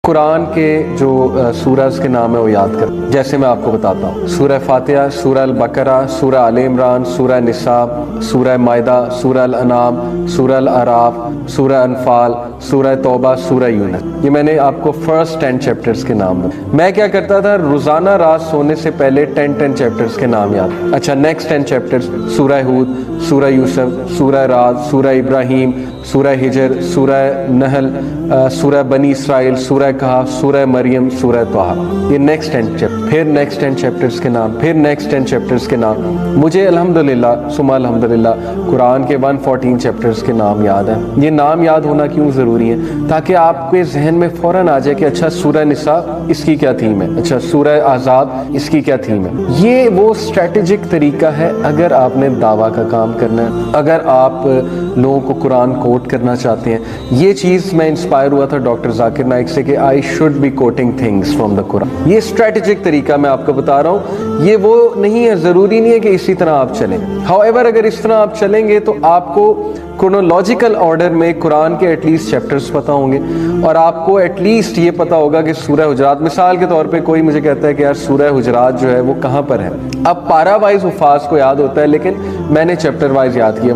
قرآن کے جو سورہز کے نام ہیں وہ یاد کر، جیسے میں آپ کو بتاتا ہوں: سورہ فاتحہ، سورہ البقرہ، سورہ آل عمران، سورہ نساء، سورہ مائدہ، سورہ الانعام، سورہ الاعراف، سورہ انفال، سورہ توبہ، سورہ یونس. یہ میں نے آپ کو فرسٹ 10 چیپٹرز کے نام دیں. میں کیا کرتا تھا، روزانہ رات سونے سے پہلے 10 چیپٹرز کے نام یاد. اچھا، نیکسٹ 10 چیپٹرز: سورہ ہود، سورہ یوسف، سورہ رعد، سورہ ابراہیم، سورہ ہجر، سورہ نحل، سورہ بنی اسرائیل، سورہ کہف، سورہ مریم، سورہ طٰہٰ. یہ نیکسٹ 10 چیپٹر، پھر نیکسٹ 10 چیپٹرز کے نام، پھر نیکسٹ 10 چیپٹرز کے نام. مجھے الحمدللہ ثم الحمدللہ قرآن کے 114 چیپٹرز کے نام یاد ہیں. یہ نام یاد ہونا کیوں ضروری ہے؟ تاکہ آپ کے ذہن میں فوراً آ جائے کہ اچھا سورہ نساء اس کی کیا تھیم ہے، اچھا سورہ احزاب اس کی کیا تھیم ہے. یہ وہ اسٹریٹجک طریقہ ہے اگر آپ نے دعویٰ کا کام کرنا ہے، اگر آپ لوگوں کو قرآن کوٹ کرنا چاہتے ہیں. یہ چیز میں انسپائر ہوا تھا ڈاکٹر ذاکر نائک سے کہ I should be quoting things from the Quran. یہ اسٹریٹجک طریقہ میں آپ کو بتا رہا ہوں. یہ وہ نہیں ہے، ضروری نہیں ہے کہ اسی طرح آپ چلیں. ہاؤ ایور اگر اس طرح آپ چلیں گے تو آپ کو کرونالوجیکل آرڈر میں قرآن کے ایٹ لیسٹ چیپٹرز پتہ ہوں گے، اور آپ کو ایٹ لیسٹ یہ پتہ ہوگا کہ سورہ حجرات، مثال کے طور پہ کوئی مجھے کہتا ہے کہ یار سورہ حجرات جو ہے وہ کہاں پر ہے. اب پارا وائز حفاظ کو یاد ہوتا ہے، لیکن میں نے چیپٹر وائز یاد کیا.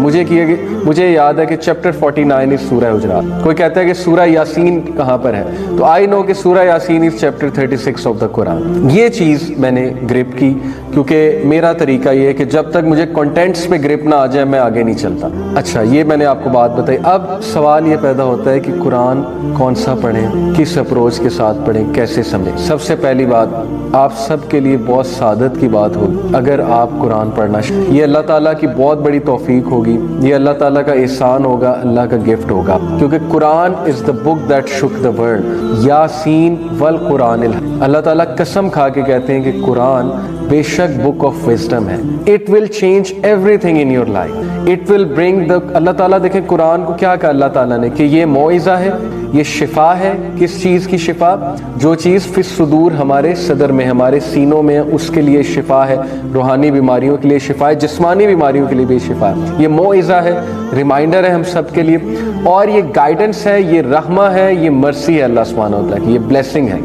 مجھے یاد ہے کہ چیپٹر 49 از سورہ حجرات. کوئی کہتا ہے کہ سورہ یاسین کہاں پر ہے، تو آئی نو کہ سورہ Yasin is chapter 36 of the Quran. یہ چیز میں نے گرپ کی، کیونکہ میرا طریقہ یہ ہے کہ جب تک مجھے کنٹینٹس پہ گرپ نہ آ جائے میں آگے نہیں چلتا. اچھا، یہ میں نے آپ کو بات بتائی. اب سوال یہ پیدا ہوتا ہے کہ قرآن کون سا پڑھیں، کس اپروچ کے ساتھ پڑھیں، کیسے سمجھیں. سب سے پہلی بات آپ سب کے لیے بہت سعادت کی بات ہوگی اگر آپ قرآن پڑھنا. یہ اللہ تعالیٰ کی بہت بڑی توفیق ہوگی، یہ اللہ تعالیٰ کا احسان ہوگا، اللہ کا گفٹ ہوگا، کیونکہ قرآن از دا بک دیٹ شک دا ورلڈ. یاسین والقرآن اللہ تعالیٰ قسم کھا کے کہتے ہیں کہ قرآن بے شک بک آف وزڈم ہے. It will change everything in your life. It will bring the, اللہ تعالیٰ دیکھیں قرآن کو کیا کہا اللہ تعالیٰ نے کہ یہ موعظہ ہے، یہ شفا ہے. کس چیز کی شفا؟ جو چیز فی الصدور ہمارے صدر میں، ہمارے سینوں میں، اس کے لیے شفا ہے. روحانی بیماریوں کے لیے شفا ہے، جسمانی بیماریوں کے لیے بھی شفا ہے. یہ موعظہ ہے، ریمائنڈر ہے ہم سب کے لیے، اور یہ گائیڈنس ہے، یہ رحمہ ہے، یہ مرسی ہے اللہ سبحانہ و تعالیٰ کی، یہ بلیسنگ ہے.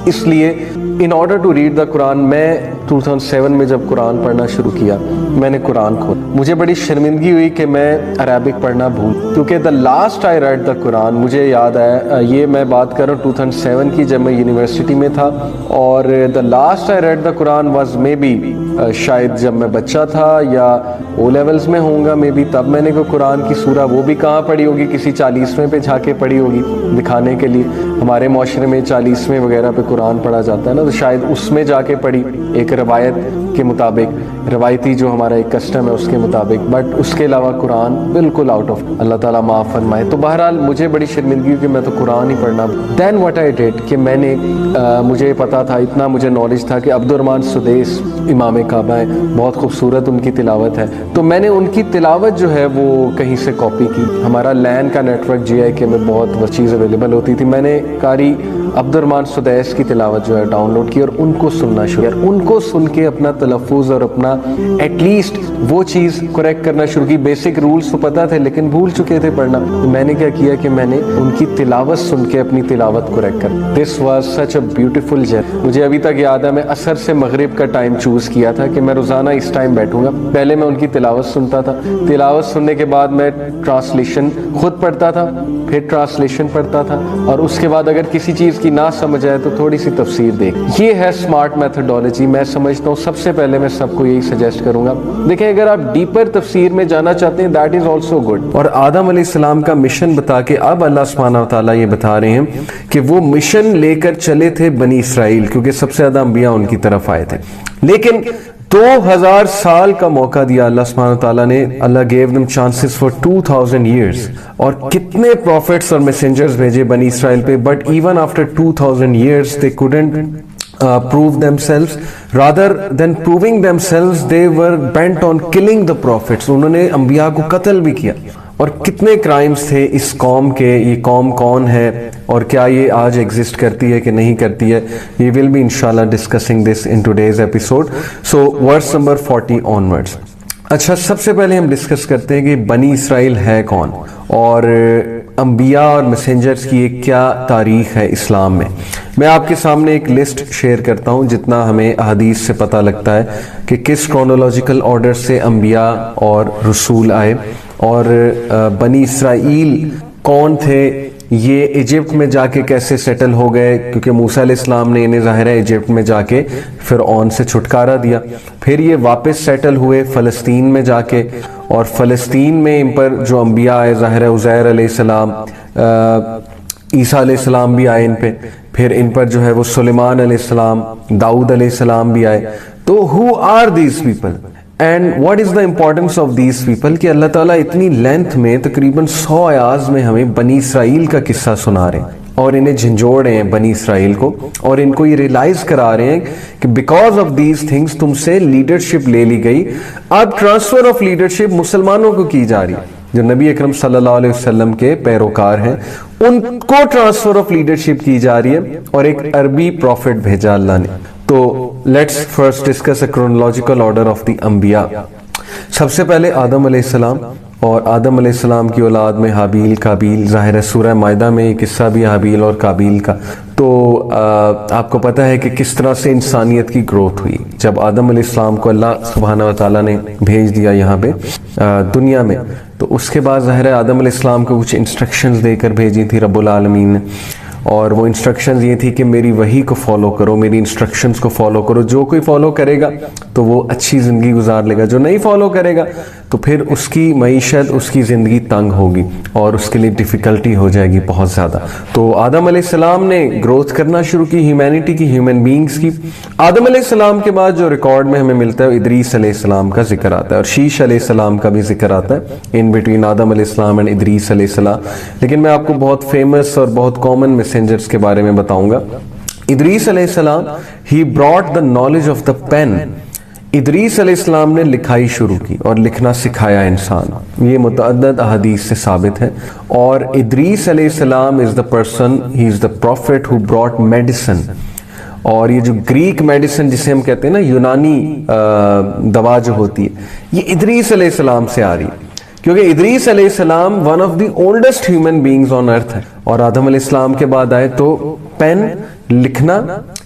اس لیے in order to read the Quran, میں 2007 میں جب قرآن پڑھنا شروع کیا میں نے قرآن کھولا. مجھے بڑی شرمندگی ہوئی کہ میں عربک پڑھنا بھول، کیونکہ دا لاسٹ آئی ریڈ دا قرآن، مجھے یاد آیا، یہ میں بات کر رہا ہوں 2007 کی جب میں یونیورسٹی میں تھا، اور the last I read the Quran was maybe شاید جب میں بچہ تھا یا او لیولز میں ہوں گا مے بی، تب میں نے کوئی قرآن کی سورہ وہ بھی کہاں پڑھی ہوگی، کسی 40ویں پہ جا کے پڑھی ہوگی دکھانے کے لیے. ہمارے معاشرے میں 40ویں وغیرہ پہ قرآن پڑھا جاتا ہے نا، تو شاید اس میں جا کے پڑھی ایک روایت کے مطابق، روایتی جو ہمارا ایک کسٹم ہے اس کے مطابق. بٹ اس کے علاوہ قرآن بالکل آؤٹ آف، اللہ تعالیٰ معاف فرمائے. تو بہرحال مجھے بڑی شرمندگی کہ میں تو قرآن ہی پڑھنا. دین واٹ آئی ڈیڈ کہ میں نے مجھے پتا تھا، اتنا مجھے نالج تھا کہ عبد الرحمن سدیس امام کعبہ ہے، بہت خوبصورت ان کی تلاوت ہے، تو میں نے ان کی تلاوت جو ہے وہ کہیں سے کاپی کی. ہمارا لین کا نیٹ ورک جی آئی کے میں بہت وہ چیز اویلیبل ہوتی تھی. میں نے قاری عبد الرحمن سدیس کی تلاوت جو ہے ڈاؤن لوڈ کی اور ان کو سننا شروع کیا. ان کو سن کے اپنا تلفظ اور اپنا ایٹ لیسٹ وہ چیز کریکٹ کرنا شروع کی. بیسک رولز تو پتہ تھے لیکن بھول چکے تھے پڑھنا. میں نے کیا کیا کہ میں نے ان کی تلاوت سن کے اپنی تلاوت کریکٹ کر. This was such a beautiful journey. مجھے ابھی تک یاد ہے میں عصر سے مغرب کا ٹائم چوز کیا تھا کہ میں روزانہ اس ٹائم بیٹھوں گا. پہلے میں ان کی تلاوت سنتا تھا، تلاوت سننے کے بعد میں ٹرانسلیشن خود پڑھتا تھا، پھر ٹرانسلیشن پڑھتا تھا، اور اس کے بعد اگر کسی چیز کی نہ سمجھ آئے تو تھوڑی سی تفسیر دیکھ. یہ ہے اسمارٹ میتھڈالوجی. میں سمجھتا ہوں سب سے پہلے میں سب کو یہی سجیسٹ کروں گا. دیکھیں اگر آپ ڈیپر تفسیر میں جانا چاہتے ہیں دیٹ از آلسو گڈ. اور آدم علیہ السلام کا مشن بتا کے اب اللہ سبحانہ و تعالیٰ یہ بتا رہے ہیں کہ وہ مشن لے کر چلے تھے بنی اسرائیل، کیونکہ سب سے زیادہ انبیاء ان کی طرف آئے تھے. لیکن 2000 سال کا موقع دیا اللہ سبحانہ تعالیٰ نے. اللہ gave them chances for 2000 years. اور کتنے prophets اور messengers بھیجے بنی اسرائیل پہ, but even after 2000 years they couldn't prove themselves. Rather than proving themselves they were bent on killing the prophets. انہوں نے انبیاء کو قتل بھی کیا. اور کتنے کرائمز تھے اس قوم کے. یہ قوم کون ہے اور کیا یہ آج ایگزسٹ کرتی ہے کہ نہیں کرتی ہے, we will be inshallah discussing this in today's episode. So verse number 40 onwards. اچھا, سب سے پہلے ہم ڈسکس کرتے ہیں کہ بنی اسرائیل ہے کون, اور انبیاء اور میسنجرز کی ایک کیا تاریخ ہے اسلام میں. میں آپ کے سامنے ایک لسٹ شیئر کرتا ہوں جتنا ہمیں احادیث سے پتہ لگتا ہے کہ کس کرونالوجیکل آرڈر سے انبیاء اور رسول آئے، اور بنی اسرائیل کون تھے، یہ ایجپٹ میں جا کے کیسے سیٹل ہو گئے، کیونکہ موسیٰ علیہ السلام نے انہیں ظاہر ہے ایجپٹ میں جا کے فرعون سے چھٹکارا دیا. پھر یہ واپس سیٹل ہوئے فلسطین میں جا کے، اور فلسطین میں ان پر جو انبیاء آئے، ظاہر ہے عزیر علیہ السلام، عیسیٰ علیہ السلام بھی آئے ان پہ، پھر ان پر جو ہے وہ سلیمان علیہ السلام، داؤد علیہ السلام بھی آئے. تو who are these people and what is the importance of these people کہ اللہ تعالیٰ اتنی لینتھ میں تقریباً 100 آیاز میں ہمیں بنی اسرائیل کا قصہ سنا رہے ہیں، اور انہیں جھنجھوڑ رہے ہیں بنی اسرائیل کو، اور ان کو یہ ریلائز کرا رہے ہیں کہ بیکاز آف دیز تھنگس تم سے لیڈرشپ لے لی گئی. اب ٹرانسفر آف لیڈرشپ مسلمانوں کو کی جا رہی ہے، جو نبی اکرم صلی اللہ علیہ وسلم کے پیروکار ہیں ان کو ٹرانسفر آف لیڈرشپ کی جا رہی ہے، اور ایک عربی پروفٹ بھیجا اللہ نے. تو let's first discuss a chronological order of the انبیاء. سب سے پہلے آدم علیہ السلام، اور آدم علیہ السلام کی اولاد میں حابیل قابیل، ظاہر ہے سورہ مائدہ میں یہ قصہ بھی حابیل اور قابیل کا. تو آپ کو پتہ ہے کہ کس طرح سے انسانیت کی گروتھ ہوئی جب آدم علیہ السلام کو اللہ سبحانہ و تعالیٰ نے بھیج دیا یہاں پہ دنیا میں. تو اس کے بعد ظاہر ہے آدم علیہ السلام کو کچھ انسٹرکشنز دے کر بھیجی تھی رب العالمین نے، اور وہ انسٹرکشنز یہ تھی کہ میری وحی کو فالو کرو، میری انسٹرکشنز کو فالو کرو. جو کوئی فالو کرے گا تو وہ اچھی زندگی گزار لے گا، جو نہیں فالو کرے گا تو پھر اس کی معیشت، اس کی زندگی تنگ ہوگی اور اس کے لیے ڈیفیکلٹی ہو جائے گی بہت زیادہ. تو آدم علیہ السلام نے گروتھ کرنا شروع کی ہیومینٹی کی، ہیومن بینگز کی. آدم علیہ السلام کے بعد جو ریکارڈ میں ہمیں ملتا ہے ادریس علیہ السلام کا ذکر آتا ہے، اور شیش علیہ السلام کا بھی ذکر آتا ہے ان بٹوین آدم علیہ السلام اینڈ ادریس علیہ السلام. لیکن میں آپ کو بہت فیمس اور بہت کامن میسنجرز کے بارے میں بتاؤں گا. ادریس علیہ السلام he brought the knowledge of the pen. Idris علیہ السلام نے لکھائی شروع کی اور لکھنا سکھایا انسان. یہ متعدد احادیث سے ثابت ہے. اور ادریس علیہ السلام is the person, he is the prophet who brought medicine. اور یہ جو گریک میڈیسن جسے ہم کہتے ہیں نا، یونانی دوا جو ہوتی ہے، یہ ادریس علیہ السلام سے آ رہی ہے، کیونکہ ادریس علیہ السلام one of the oldest human beings on earth ہے. اور آدم علیہ السلام کے بعد آئے تو پین لکھنا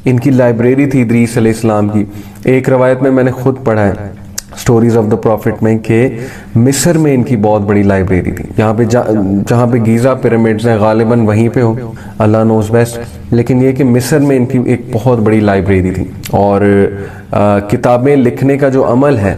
ان کی لائبریری تھی ادریس علیہ السلام کی. ایک روایت میں نے خود پڑھا ہے سٹوریز آف دا پروفٹ میں کہ مصر میں ان کی بہت بڑی لائبریری تھی. یہاں پہ جہاں پہ گیزا پیرامڈز ہیں غالباً وہیں پہ ہو، اللہ نوز بیسٹ. لیکن یہ کہ مصر میں ان کی ایک بہت بڑی لائبریری تھی. اور کتابیں لکھنے کا جو عمل ہے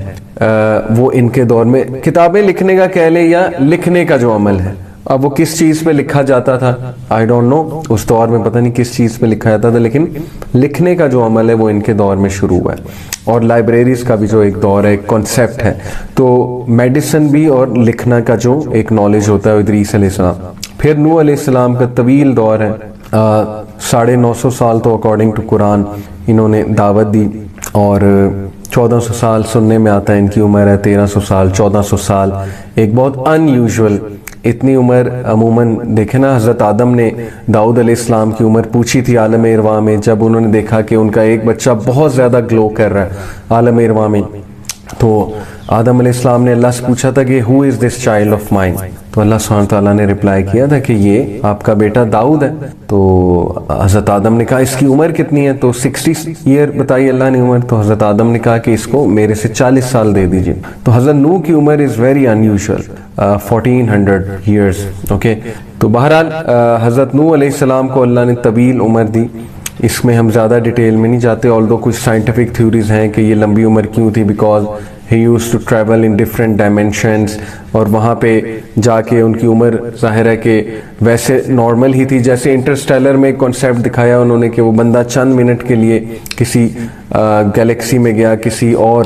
وہ ان کے دور میں، کتابیں لکھنے کا کہہ لیں یا لکھنے کا جو عمل ہے، اب وہ کس چیز پہ لکھا جاتا تھا آئی ڈونٹ نو، اس دور میں پتہ نہیں کس چیز پہ لکھا جاتا تھا، لیکن لکھنے کا جو عمل ہے وہ ان کے دور میں شروع ہوا ہے. اور لائبریریز کا بھی جو ایک دور ہے، ایک کانسیپٹ ہے. تو میڈیسن بھی اور لکھنا کا جو ایک نالج ہوتا ہے ادریس علیہ السلام. پھر نوح علیہ السلام کا طویل دور ہے، 950 سال تو اکارڈنگ ٹو قرآن انہوں نے دعوت دی، اور 1400 سال سننے میں آتا ہے ان کی عمر ہے، 1300 سال 1400 سال، ایک بہت ان یوزول اتنی عمر. عموماً دیکھیں نا، حضرت آدم نے داؤد علیہ السلام کی عمر پوچھی تھی عالم ارواح میں، جب انہوں نے دیکھا کہ ان کا ایک بچہ بہت زیادہ گلو کر رہا ہے عالم ارواح میں. تو آدم علیہ السلام نے اللہ سے پوچھا تھا کہ who is this child of mine؟ تو اللہ سبحانہ تعالیٰ نے رپلائی کیا تھا کہ یہ آپ کا بیٹا داؤد ہے. تو حضرت آدم نے کہا اس کی عمر کتنی ہے؟ تو 60 ایئر بتائی اللہ نے عمر. تو حضرت آدم نے کہا کہ اس کو میرے سے 40 سال دے دیجئے. تو حضرت نوح کی عمر is very unusual, 1400 years. Okay, تو بہرحال حضرت نوح علیہ السلام کو اللہ نے طویل عمر دی. اس میں ہم زیادہ ڈیٹیل میں نہیں جاتے، although کچھ سائنٹیفک تھیوریز ہیں کہ یہ لمبی عمر کیوں تھی، because he used to travel in different dimensions. اور وہاں پہ جا کے ان کی عمر ظاہر ہے کہ ویسے نارمل ہی تھی، جیسے انٹرسٹیلر میں ایک کانسیپٹ دکھایا انہوں نے کہ وہ بندہ چند منٹ کے لیے کسی گیلیکسی میں گیا، کسی اور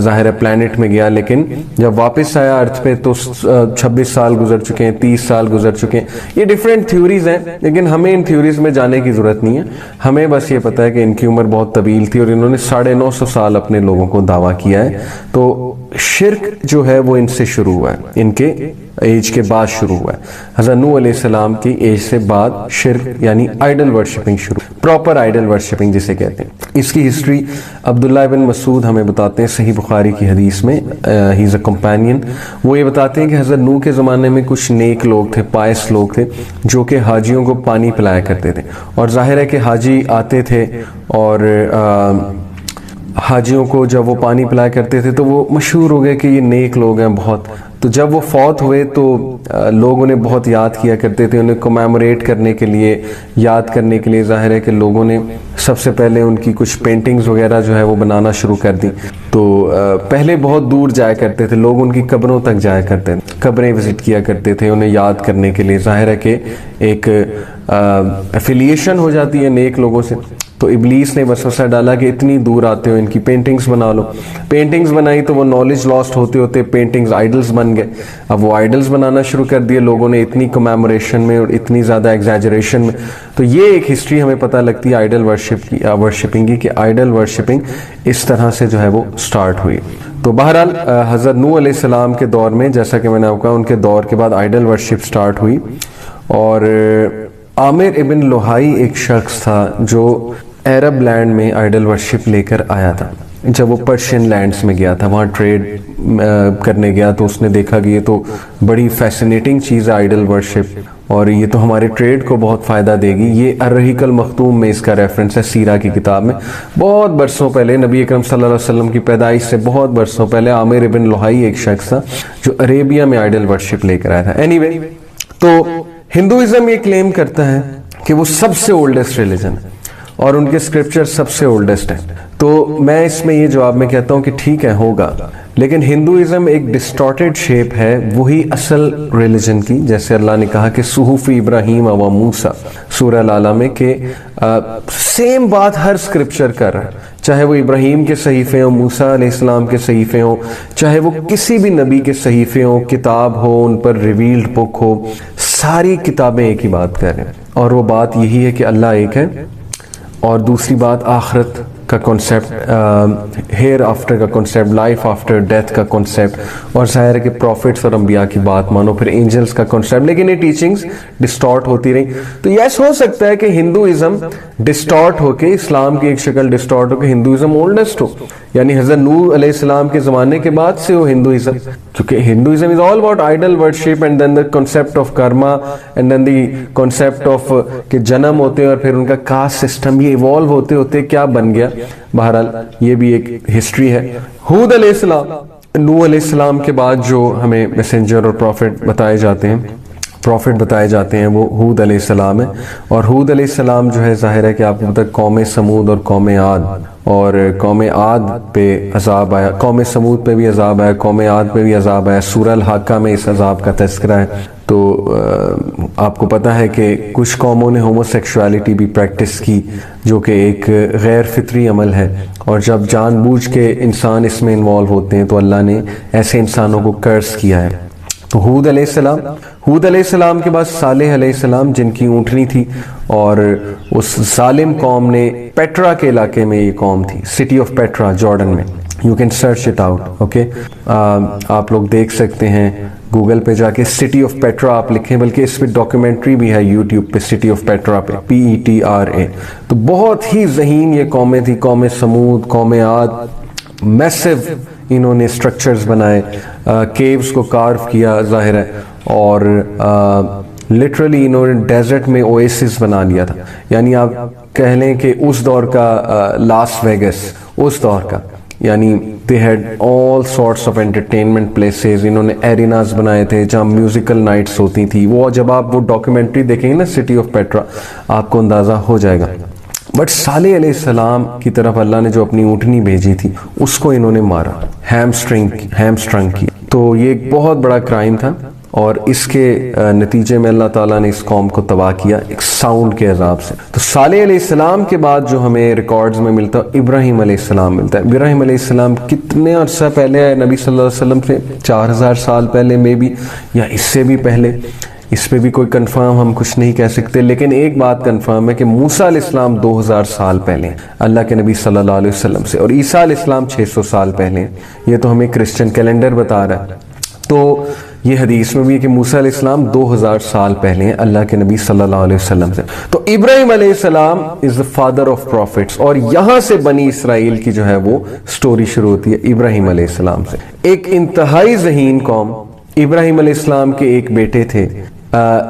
ظاہر ہے پلانٹ میں گیا، لیکن جب واپس آیا ارتھ پہ تو 26 سال گزر چکے ہیں، 30 سال گزر چکے ہیں. یہ ڈیفرنٹ تھیوریز ہیں، لیکن ہمیں ان تھیوریز میں جانے کی ضرورت نہیں ہے. ہمیں بس یہ پتہ ہے کہ ان کی عمر بہت طویل تھی اور انہوں نے 950 سال اپنے لوگوں کو دعویٰ کیا ہے. تو شرک جو ہے وہ ان سے شروع ہوا ہے، ان کے ایج کے بعد شروع ہوا ہے. حضرت نوح علیہ السلام کی ایج سے بعد شرک یعنی آئیڈل ورشپنگ شروع، پراپر آئیڈل ورشپنگ جسے کہتے ہیں. اس کی ہسٹری عبداللہ ابن مسعود ہمیں بتاتے ہیں صحیح بخاری کی حدیث میں، ہی از اے کمپینین. وہ یہ بتاتے ہیں کہ حضرت نوح کے زمانے میں کچھ نیک لوگ تھے، پائس لوگ تھے، جو کہ حاجیوں کو پانی پلایا کرتے تھے. اور ظاہر ہے کہ حاجی آتے تھے اور حاجیوں کو جب وہ پانی پلایا کرتے تھے تو وہ مشہور ہو گئے کہ یہ نیک لوگ ہیں بہت. تو جب وہ فوت ہوئے تو لوگ انہیں بہت یاد کیا کرتے تھے، انہیں کومیموریٹ کرنے کے لیے، یاد کرنے کے لیے. ظاہر ہے کہ لوگوں نے سب سے پہلے ان کی کچھ پینٹنگز وغیرہ جو ہے وہ بنانا شروع کر دی. تو پہلے بہت دور جایا کرتے تھے لوگ، ان کی قبروں تک جایا کرتے تھے، قبریں وزٹ کیا کرتے تھے انہیں یاد کرنے کے لیے. ظاہر ہے کہ ایک ایفیلیشن ہو جاتی ہے نیک لوگوں سے. تو ابلیس نے وسوسہ ڈالا کہ اتنی دور آتے ہو ان کی پینٹنگز بنا لو. پینٹنگز بنائی تو وہ نالج لاسٹ ہوتے ہوتے پینٹنگز آئیڈلز بن گئے. اب وہ آئیڈلز بنانا شروع کر دیے لوگوں نے، اتنی کمیموریشن میں اور اتنی زیادہ ایگزیجریشن میں. تو یہ ایک ہسٹری ہمیں پتہ لگتی ہے آئیڈل ورشپنگ کی، کہ آئیڈل ورشپنگ اس طرح سے جو ہے وہ سٹارٹ ہوئی. تو بہرحال حضرت نوح علیہ السلام کے دور میں، جیسا کہ میں نے آپ کو کہا، ان کے دور کے بعد آئیڈل ورشپ سٹارٹ ہوئی. اور عامر ابن لوہائی ایک شخص تھا جو عرب لینڈ میں آئیڈل ورشپ لے کر آیا تھا. جب وہ پرشین لینڈز میں گیا تھا، وہاں ٹریڈ کرنے گیا، تو اس نے دیکھا کہ یہ تو بڑی فیسینیٹنگ چیز ہے آئیڈل ورشپ، اور یہ تو ہمارے ٹریڈ کو بہت فائدہ دے گی. یہ الرحیق المختوم میں اس کا ریفرنس ہے، سیرہ کی کتاب میں. بہت برسوں پہلے، نبی اکرم صلی اللہ علیہ وسلم کی پیدائش سے بہت برسوں پہلے، عامر ابن لوہائی ایک شخص تھا جو عربیہ میں آئیڈل ورشپ لے کر آیا تھا. اینی وے، تو ہندوازم یہ کلیم کرتا ہے کہ وہ سب سے اولڈسٹ ریلیجن ہے اور ان کے اسکرپچر سب سے اولڈسٹ ہیں. تو میں اس میں یہ جواب میں کہتا ہوں کہ ٹھیک ہے، ہوگا، لیکن ہندوازم ایک ڈسٹارٹیڈ شیپ ہے وہی اصل ریلیجن کی. جیسے اللہ نے کہا کہ صحف ابراہیم و موسیٰ سورہ العلیٰ میں، کہ سیم بات ہر اسکرپچر کر رہا ہے، چاہے وہ ابراہیم کے صحیفے ہوں، موسیٰ علیہ السلام کے صحیفے ہوں، چاہے وہ کسی بھی نبی کے صحیفے ہوں، کتاب ہو، ان پر ریویلڈ بک ہو، ساری کتابیں ایک ہی بات کر رہے ہیں. اور وہ بات یہی ہے کہ اللہ ایک ہے، اور دوسری بات آخرت کا کنسیپٹ، ہیئر آفٹر کا کنسیپٹ، لائف آفٹر ڈیتھ کا کنسیپٹ، اور ظاہر ہے کہ پروفٹس اور انبیاء کی بات مانو، پھر اینجلز کا کنسیپٹ. لیکن یہ ٹیچنگز ڈسٹارٹ ہوتی رہی. تو یس، ہو سکتا ہے کہ ہندوازم ڈسٹارٹ ہو کے، اسلام کی ایک شکل ڈسٹارٹ ہو کے ہندوازم اولڈسٹ ہو، یعنی حضرت نوح علیہ السلام کے زمانے کے بعد سے ہو ہندوازم. کیونکہ Hinduism is all about idol worship, and then the concept of karma, and then the concept of کہ جنم ہوتے ہیں اور پھر ان کا کاسٹ سسٹم، یہ ایوالو ہوتے ہوتے کیا بن گیا. بہرحال یہ بھی ایک ہسٹری ہے. ہود علیہ السلام، نوح علیہ السلام کے بعد جو ہمیں میسنجر اور پروفٹ بتائے جاتے ہیں وہ ہود علیہ السلام ہے. اور ہود علیہ السلام جو ہے، ظاہر ہے کہ آپ کو پتہ، قوم سمود اور قوم عاد، اور قوم عاد پہ عذاب آیا، قوم سمود پہ بھی عذاب آیا، قوم عاد پہ بھی عذاب آیا. سورہ الحاقہ میں اس عذاب کا تذکرہ ہے. تو آپ کو پتہ ہے کہ کچھ قوموں نے ہومو سیکشوالٹی بھی پریکٹس کی، جو کہ ایک غیر فطری عمل ہے، اور جب جان بوجھ کے انسان اس میں انوالو ہوتے ہیں تو اللہ نے ایسے انسانوں کو کرس کیا ہے. تو ہود علیہ السلام کے بعد صالح علیہ السلام، جن کی اونٹنی تھی، اور اس ظالم قوم نے، پیٹرا کے علاقے میں یہ قوم تھی، سٹی آف پیٹرا، جارڈن میں. You can search it out, okay. آپ لوگ دیکھ سکتے ہیں گوگل پہ جا کے، سٹی آف پیٹرا آپ لکھیں، بلکہ اس پہ ڈاکیومنٹری بھی ہے یوٹیوب پہ، سٹی آف پیٹرا پہ، PETRA. تو بہت ہی ذہین یہ قومیں تھیں، قوم سمود، قوم عاد. میسو انہوں نے سٹرکچرز بنائے، کیوز کو کارو کیا، ظاہر ہے، اور لٹرلی انہوں نے ڈیزرٹ میں اویسس بنا لیا تھا. یعنی آپ کہہ لیں کہ اس دور کا لاس ویگس، اس دور کا، یعنی they had all sorts of entertainment places. انہوں نے ایریناز بنائے تھے جہاں میوزیکل نائٹس ہوتی تھی. وہ جب آپ وہ ڈاکیومنٹری دیکھیں گے نا، سٹی آف پیٹرا، آپ کو اندازہ ہو جائے گا. بٹ صالح علیہ السلام کی طرف اللہ نے جو اپنی اونٹنی بھیجی تھی، اس کو انہوں نے مارا، ہیمسٹرنگ کی. تو یہ ایک بہت بڑا کرائم تھا، اور اس کے نتیجے میں اللہ تعالیٰ نے اس قوم کو تباہ کیا ایک ساؤنڈ کے عذاب سے. تو صالح علیہ السلام کے بعد جو ہمیں ریکارڈز میں ملتا ہے، ابراہیم علیہ السلام ملتا ہے. ابراہیم علیہ السلام کتنے عرصہ پہلے ہے نبی صلی اللہ علیہ وسلم سے؟ 4000 سال پہلے میں بھی، یا اس سے بھی پہلے. اس پہ بھی کوئی کنفرم ہم کچھ نہیں کہہ سکتے، لیکن ایک بات کنفرم ہے کہ موسیٰ علیہ السلام 2000 سال پہلے اللہ کے نبی صلی اللہ علیہ وسلم سے، اور عیسیٰ علیہ السلام 600 سال پہلے. یہ تو ہمیں کرسچن کیلنڈر بتا رہا ہے. تو یہ حدیث میں بھی ہے کہ موسیٰ علیہ السلام 2000 سال پہلے ہیں اللہ کے نبی صلی اللہ علیہ وسلم سے. تو ابراہیم علیہ السلام از the father of prophets، اور یہاں سے بنی اسرائیل کی جو ہے وہ سٹوری شروع ہوتی ہے ابراہیم علیہ السلام سے. ایک انتہائی ذہین قوم. ابراہیم علیہ السلام کے ایک بیٹے تھے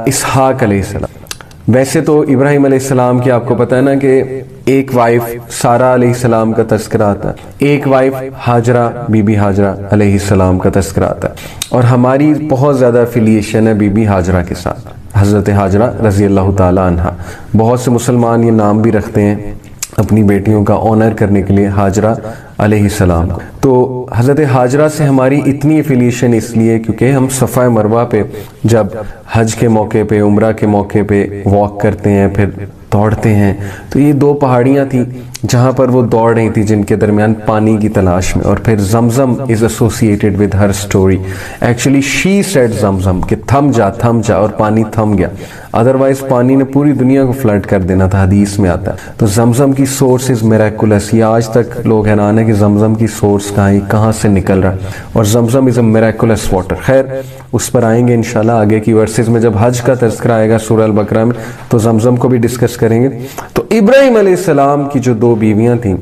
اسحاق علیہ السلام. ویسے تو ابراہیم علیہ السلام کی آپ کو پتہ ہے نا کہ ایک وائف سارہ علیہ السلام کا تذکرہ آتا ہے، ایک وائف ہاجرہ بی بی ہاجرہ علیہ السلام کا تذکرہ آتا ہے، اور ہماری بہت زیادہ افیلیشن ہے بی بی ہاجرہ کے ساتھ، حضرت ہاجرہ رضی اللہ تعالی عنہ. بہت سے مسلمان یہ نام بھی رکھتے ہیں اپنی بیٹیوں کا آنر کرنے کے لیے، ہاجرہ علیہ السلام کو. تو حضرت ہاجرہ سے ہماری اتنی افیلیشن اس لیے کیونکہ ہم صفا مروہ پہ جب حج کے موقع پہ، عمرہ کے موقع پہ واک کرتے ہیں، پھر دوڑتے ہیں، تو یہ 2 پہاڑیاں تھیں جہاں پر وہ دوڑ رہی تھی جن کے درمیان پانی کی تلاش میں. اور پھر زمزم is associated with her story. Actually she said زمزم کہ تھم جا، اور پانی تھم گیا، ادروائز پانی نے پوری دنیا کو فلڈ کر دینا تھا، حدیث میں آتا ہے. تو زمزم کی سورس از میریکولس. یہ آج تک لوگ حیران ہیں کہ زمزم کی سورس کہاں سے نکل رہا ہے، اور زمزم از اے میریکولس واٹر. خیر اس پر آئیں گے انشاءاللہ آگے کی ورسز میں، جب حج کا تذکرہ آئے گا سورہ البقرہ میں تو زمزم کو بھی ڈسکس کریں گے. تو ابراہیم علیہ السلام کی جو 2 بیویاں تھیں،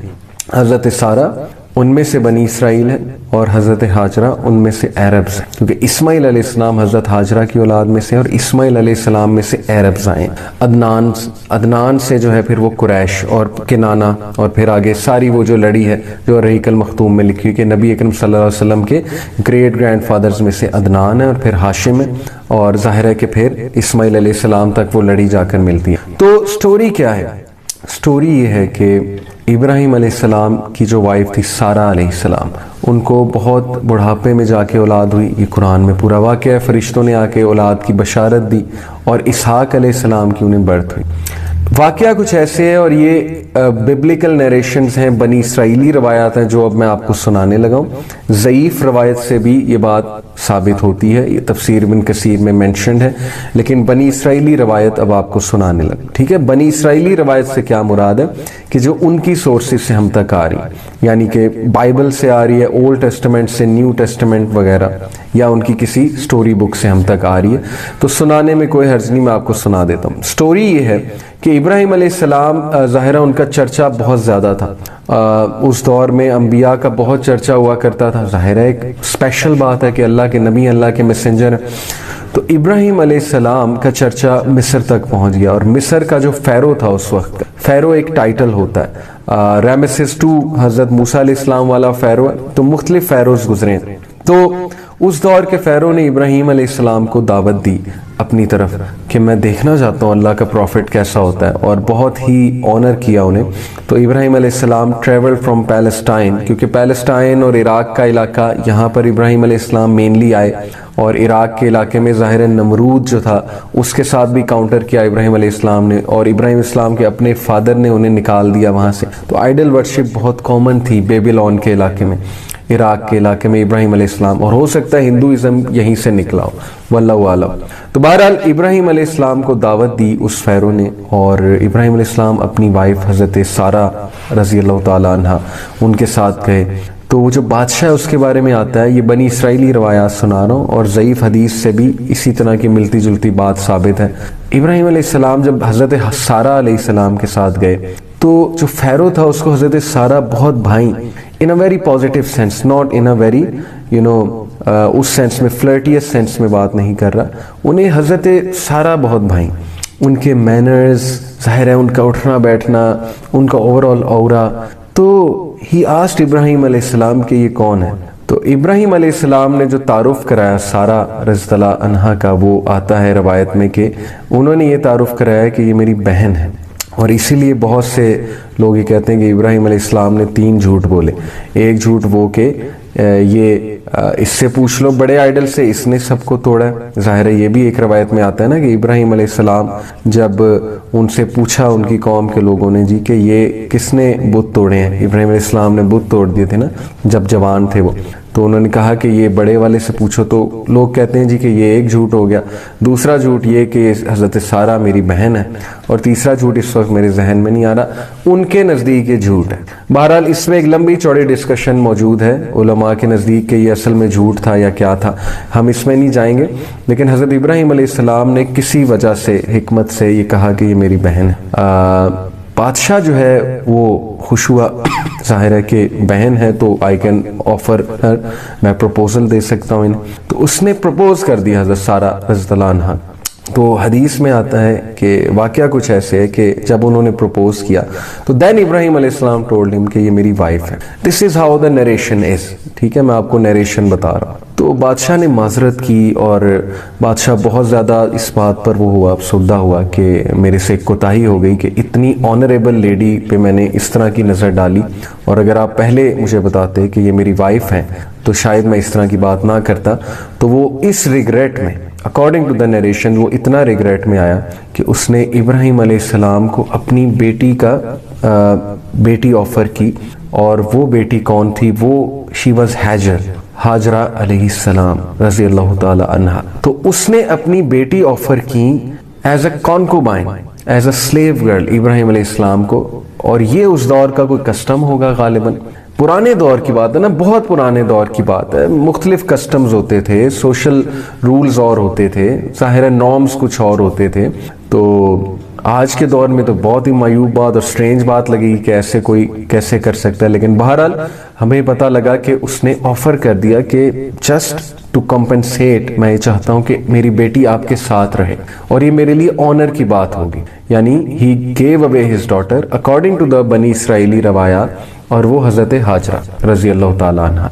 حضرت سارہ ان میں سے بنی اسرائیل ہے، اور حضرت ہاجرہ ان میں سے عربز ہیں، کیونکہ اسماعیل علیہ السلام حضرت ہاجرہ کی اولاد میں سے، اور اسماعیل علیہ السلام میں سے عربز آئے. عدنان سے جو ہے پھر وہ قریش اور کنانہ، اور پھر آگے ساری وہ جو لڑی ہے جو رحیق المختوم میں لکھی کہ نبی اکرم صلی اللہ علیہ وسلم کے گریٹ گرینڈ فادرز میں سے عدنان ہے، اور پھر ہاشم ہے، اور ظاہر ہے کہ پھر اسماعیل علیہ السلام تک وہ لڑی جا کر ملتی ہے. تو سٹوری کیا ہے؟ سٹوری یہ ہے کہ ابراہیم علیہ السلام کی جو وائف تھی سارہ علیہ السلام، ان کو بہت بڑھاپے میں جا کے اولاد ہوئی. یہ قرآن میں پورا واقعہ ہے. فرشتوں نے آ کے اولاد کی بشارت دی، اور اسحاق علیہ السلام کی انہیں برتھ ہوئی. واقعہ کچھ ایسے ہے، اور یہ ببلیکل نیریشنز ہیں، بنی اسرائیلی روایات ہیں جو اب میں آپ کو سنانے لگا ہوں. ضعیف روایت سے بھی یہ بات ثابت ہوتی ہے، یہ تفسیر ابن کثیر میں مینشنڈ ہے، لیکن بنی اسرائیلی روایت اب آپ کو سنانے لگا. ٹھیک ہے، بنی اسرائیلی روایت سے کیا مراد ہے کہ جو ان کی سورسز سے ہم تک آ رہی ہے، یعنی کہ بائبل سے آ رہی ہے، اولڈ ٹیسٹمنٹ سے، نیو ٹیسٹمنٹ وغیرہ، یا ان کی کسی سٹوری بک سے ہم تک آ رہی ہے. تو سنانے میں کوئی حرج نہیں، میں آپ کو سنا دیتا ہوں. سٹوری یہ ہے کہ ابراہیم علیہ السلام ظاہرہ ان کا چرچا بہت زیادہ تھا. اس دور میں انبیاء کا بہت چرچا ہوا کرتا تھا. ظاہرہ ایک اسپیشل بات ہے کہ اللہ کے نبی، اللہ کے میسنجر ہیں. تو ابراہیم علیہ السلام کا چرچا مصر تک پہنچ گیا، اور مصر کا جو فیرو تھا اس وقت، فیرو ایک ٹائٹل ہوتا ہے. رامسیس II حضرت موسیٰ علیہ السلام والا فیرو ہے. تو مختلف فیروز گزرے. تو اس دور کے فیرو نے ابراہیم علیہ السلام کو دعوت دی اپنی طرف کہ میں دیکھنا چاہتا ہوں اللہ کا پروفٹ کیسا ہوتا ہے، اور بہت ہی آنر کیا انہیں. تو ابراہیم علیہ السلام ٹریول فرام پیلسٹائن، کیونکہ پیلسٹائن اور عراق کا علاقہ، یہاں پر ابراہیم علیہ السلام مینلی آئے، اور عراق کے علاقے میں ظاہر نمرود جو تھا اس کے ساتھ بھی کاؤنٹر کیا ابراہیم علیہ السلام نے، اور ابراہیم السلام کے اپنے فادر نے انہیں نکال دیا وہاں سے. تو آئیڈل ورشپ بہت کامن تھی بیبیلون کے علاقے میں، عراق کے علاقے میں ابراہیم علیہ السلام، اور ہو سکتا ہے ہندوازم یہیں سے نکلا ہو، واللہ اعلم. تو بہرحال ابراہیم علیہ السلام کو دعوت دی اس فیرو نے، اور ابراہیم علیہ السلام اپنی وائف حضرت سارہ رضی اللہ تعالیٰ عنہ ان کے ساتھ گئے. تو وہ جو بادشاہ اس کے بارے میں آتا ہے، یہ بنی اسرائیلی روایات سنا رہا ہوں، اور ضعیف حدیث سے بھی اسی طرح کی ملتی جلتی بات ثابت ہے. ابراہیم علیہ السلام جب حضرت سارہ علیہ السلام کے ساتھ گئے تو جو فیرو تھا اس کو حضرت سارہ بہت بھائیں، in a very positive sense, not in a very اس سینس میں فلرٹیس سینس میں بات نہیں کر رہا. انہیں حضرت سارہ بہت بھائیں، ان کے مینرز، ظاہر ہے ان کا اٹھنا بیٹھنا، ان کا اوورآل اورا. تو ہی آسکڈ ابراہیم علیہ السلام کہ یہ کون ہے. تو ابراہیم علیہ السلام نے جو تعارف کرایا سارہ رضی اللہ عنہا کا، وہ آتا ہے روایت میں کہ انہوں نے یہ تعارف کرایا کہ یہ میری بہن ہے. اور اسی لیے بہت سے لوگ یہ کہتے ہیں کہ ابراہیم علیہ السلام نے 3 جھوٹ بولے. ایک جھوٹ وہ کہ یہ اس سے پوچھ لو بڑے آئیڈل سے، اس نے سب کو توڑا ہے. ظاہر ہے یہ بھی ایک روایت میں آتا ہے نا کہ ابراہیم علیہ السلام جب ان سے پوچھا ان کی قوم کے لوگوں نے جی کہ یہ کس نے بت توڑے ہیں، ابراہیم علیہ السلام نے بت توڑ دیے تھے نا جب جوان تھے وہ. تو تو انہوں نے کہا کہ یہ بڑے والے سے پوچھو، تو لوگ کہتے ہیں جی کہ یہ ایک جھوٹ ہو گیا، دوسرا جھوٹ یہ کہ حضرت سارہ میری بہن ہے، اور تیسرا جھوٹ اس وقت میرے ذہن میں نہیں آ رہا، ان کے نزدیک یہ جھوٹ ہے۔ بہرحال اس میں ایک لمبی چوڑی ڈسکشن موجود ہے علماء کے نزدیک کہ یہ اصل میں جھوٹ تھا یا کیا تھا، ہم اس میں نہیں جائیں گے، لیکن حضرت ابراہیم علیہ السلام نے کسی وجہ سے، حکمت سے یہ کہا کہ یہ میری بہن ہے۔ بادشاہ جو ہے وہ خوش ہوا، ظاہر ہے کہ بہن ہے تو آئی کین آفر ہر، میں پروپوزل دے سکتا ہوں انہیں، تو اس نے پروپوز کر دیا حضرت سارہ رضی اللہ عنہا۔ تو حدیث میں آتا ہے کہ واقعہ کچھ ایسے ہے کہ جب انہوں نے پروپوز کیا تو دین ابراہیم علیہ السلام ٹولڈ ہم کہ یہ میری وائف ہے۔ دس از ہاؤ دا نریشن از، ٹھیک ہے، میں آپ کو نریشن بتا رہا ہوں۔ تو بادشاہ نے معذرت کی، اور بادشاہ بہت زیادہ اس بات پر وہ ہوا، افسردہ ہوا کہ میرے سے ایک کوتاہی ہو گئی کہ اتنی آنریبل لیڈی پہ میں نے اس طرح کی نظر ڈالی، اور اگر آپ پہلے مجھے بتاتے کہ یہ میری وائف ہے تو شاید میں اس طرح کی بات نہ کرتا۔ تو وہ اس ریگریٹ میں، اکارڈنگ ٹو دا نریشن، وہ اتنا ریگریٹ میں آیا کہ اس نے ابراہیم علیہ السلام کو اپنی بیٹی آفر کی، اور وہ بیٹی کون تھی؟ وہ شی واز ہاجرہ علیہ السلام رضی اللہ تعالی عنہا۔ تو اس نے اپنی بیٹی آفر کی as a concubine, as a slave girl ابراہیم علیہ السلام کو، اور یہ اس دور کا کوئی کسٹم ہوگا غالباً، پرانے دور کی بات ہے نا، بہت پرانے دور کی بات ہے، مختلف کسٹمز ہوتے تھے، سوشل رولز اور ہوتے تھے، ظاہر نارمز کچھ اور ہوتے تھے۔ تو آج کے دور میں تو بہت ہی معیوب بات اور سٹرینج بات لگی کہ ایسے کوئی کیسے کر سکتا ہے، لیکن بہرحال ہمیں پتہ لگا کہ اس نے آفر کر دیا کہ جسٹ ٹو کمپنسیٹ، میں یہ چاہتا ہوں کہ میری بیٹی آپ کے ساتھ رہے، اور یہ میرے لیے آنر کی بات ہوگی، یعنی he gave away his daughter according to the بنی اسرائیلی روایات، اور وہ حضرت ہاجرہ رضی اللہ تعالیٰ عنہ۔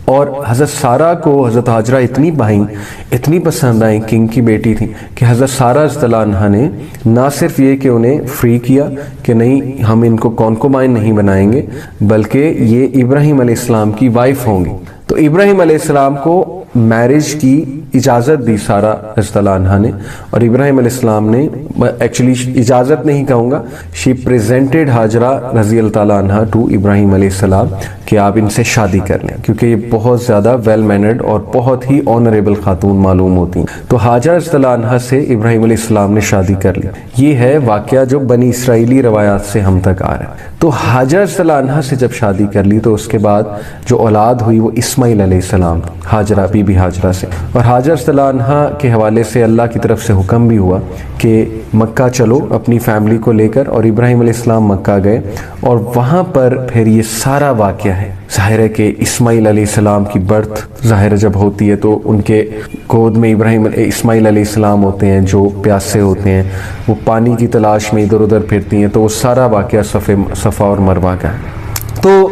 اور حضرت سارہ کو حضرت ہاجرہ اتنی بھائیں، اتنی پسند آئیں، کنگ کی بیٹی تھی، کہ حضرت سارہ رضی اللہ عنہ نے نہ صرف یہ کہ انہیں فری کیا کہ نہیں ہم ان کو کونکوبائن نہیں بنائیں گے، بلکہ یہ ابراہیم علیہ السلام کی وائف ہوں گی۔ تو ابراہیم علیہ السلام کو میرج کی اجازت دی سارہ رضی اللہ عنہا نے، اور ابراہیم علیہ السلام نے ایکچولی اجازت نہیں کہوں گا، شی پریزنٹڈ ہاجرہ رضی اللہ تعالیٰ عنہا ٹو ابراہیم علیہ السلام کہ آپ ان سے شادی کر لیں، کیونکہ یہ بہت زیادہ ویل مینرڈ اور بہت ہی آنریبل خاتون معلوم ہوتی ہیں۔ تو ہاجرہ رضی اللہ عنہا سے ابراہیم علیہ السلام نے شادی کر لی۔ یہ ہے واقعہ جو بنی اسرائیلی روایات سے ہم تک آ رہا ہے۔ تو ہاجرہ رضی اللہ عنہا سے جب شادی کر لی تو اس کے بعد جو اولاد ہوئی وہ اسماعیل علیہ السلام، ہاجرہ بی بی ہاجرہ سے۔ اور ہاجرہ رضی اللہ عنہا کے حوالے سے اللہ کی طرف سے حکم بھی ہوا کہ مکہ چلو اپنی فیملی کو لے کر، اور ابراہیم علیہ السلام مکہ گئے، اور وہاں پر پھر یہ سارا واقعہ ہے۔ ظاہر ہے کہ اسماعیل علیہ السلام کی برتھ ظاہر جب ہوتی ہے تو ان کے گود میں اسماعیل علیہ السلام ہوتے ہیں جو پیاسے ہوتے ہیں، وہ پانی کی تلاش میں ادھر ادھر پھرتی ہیں، تو وہ سارا واقعہ صفا اور مروہ کا ہے۔ تو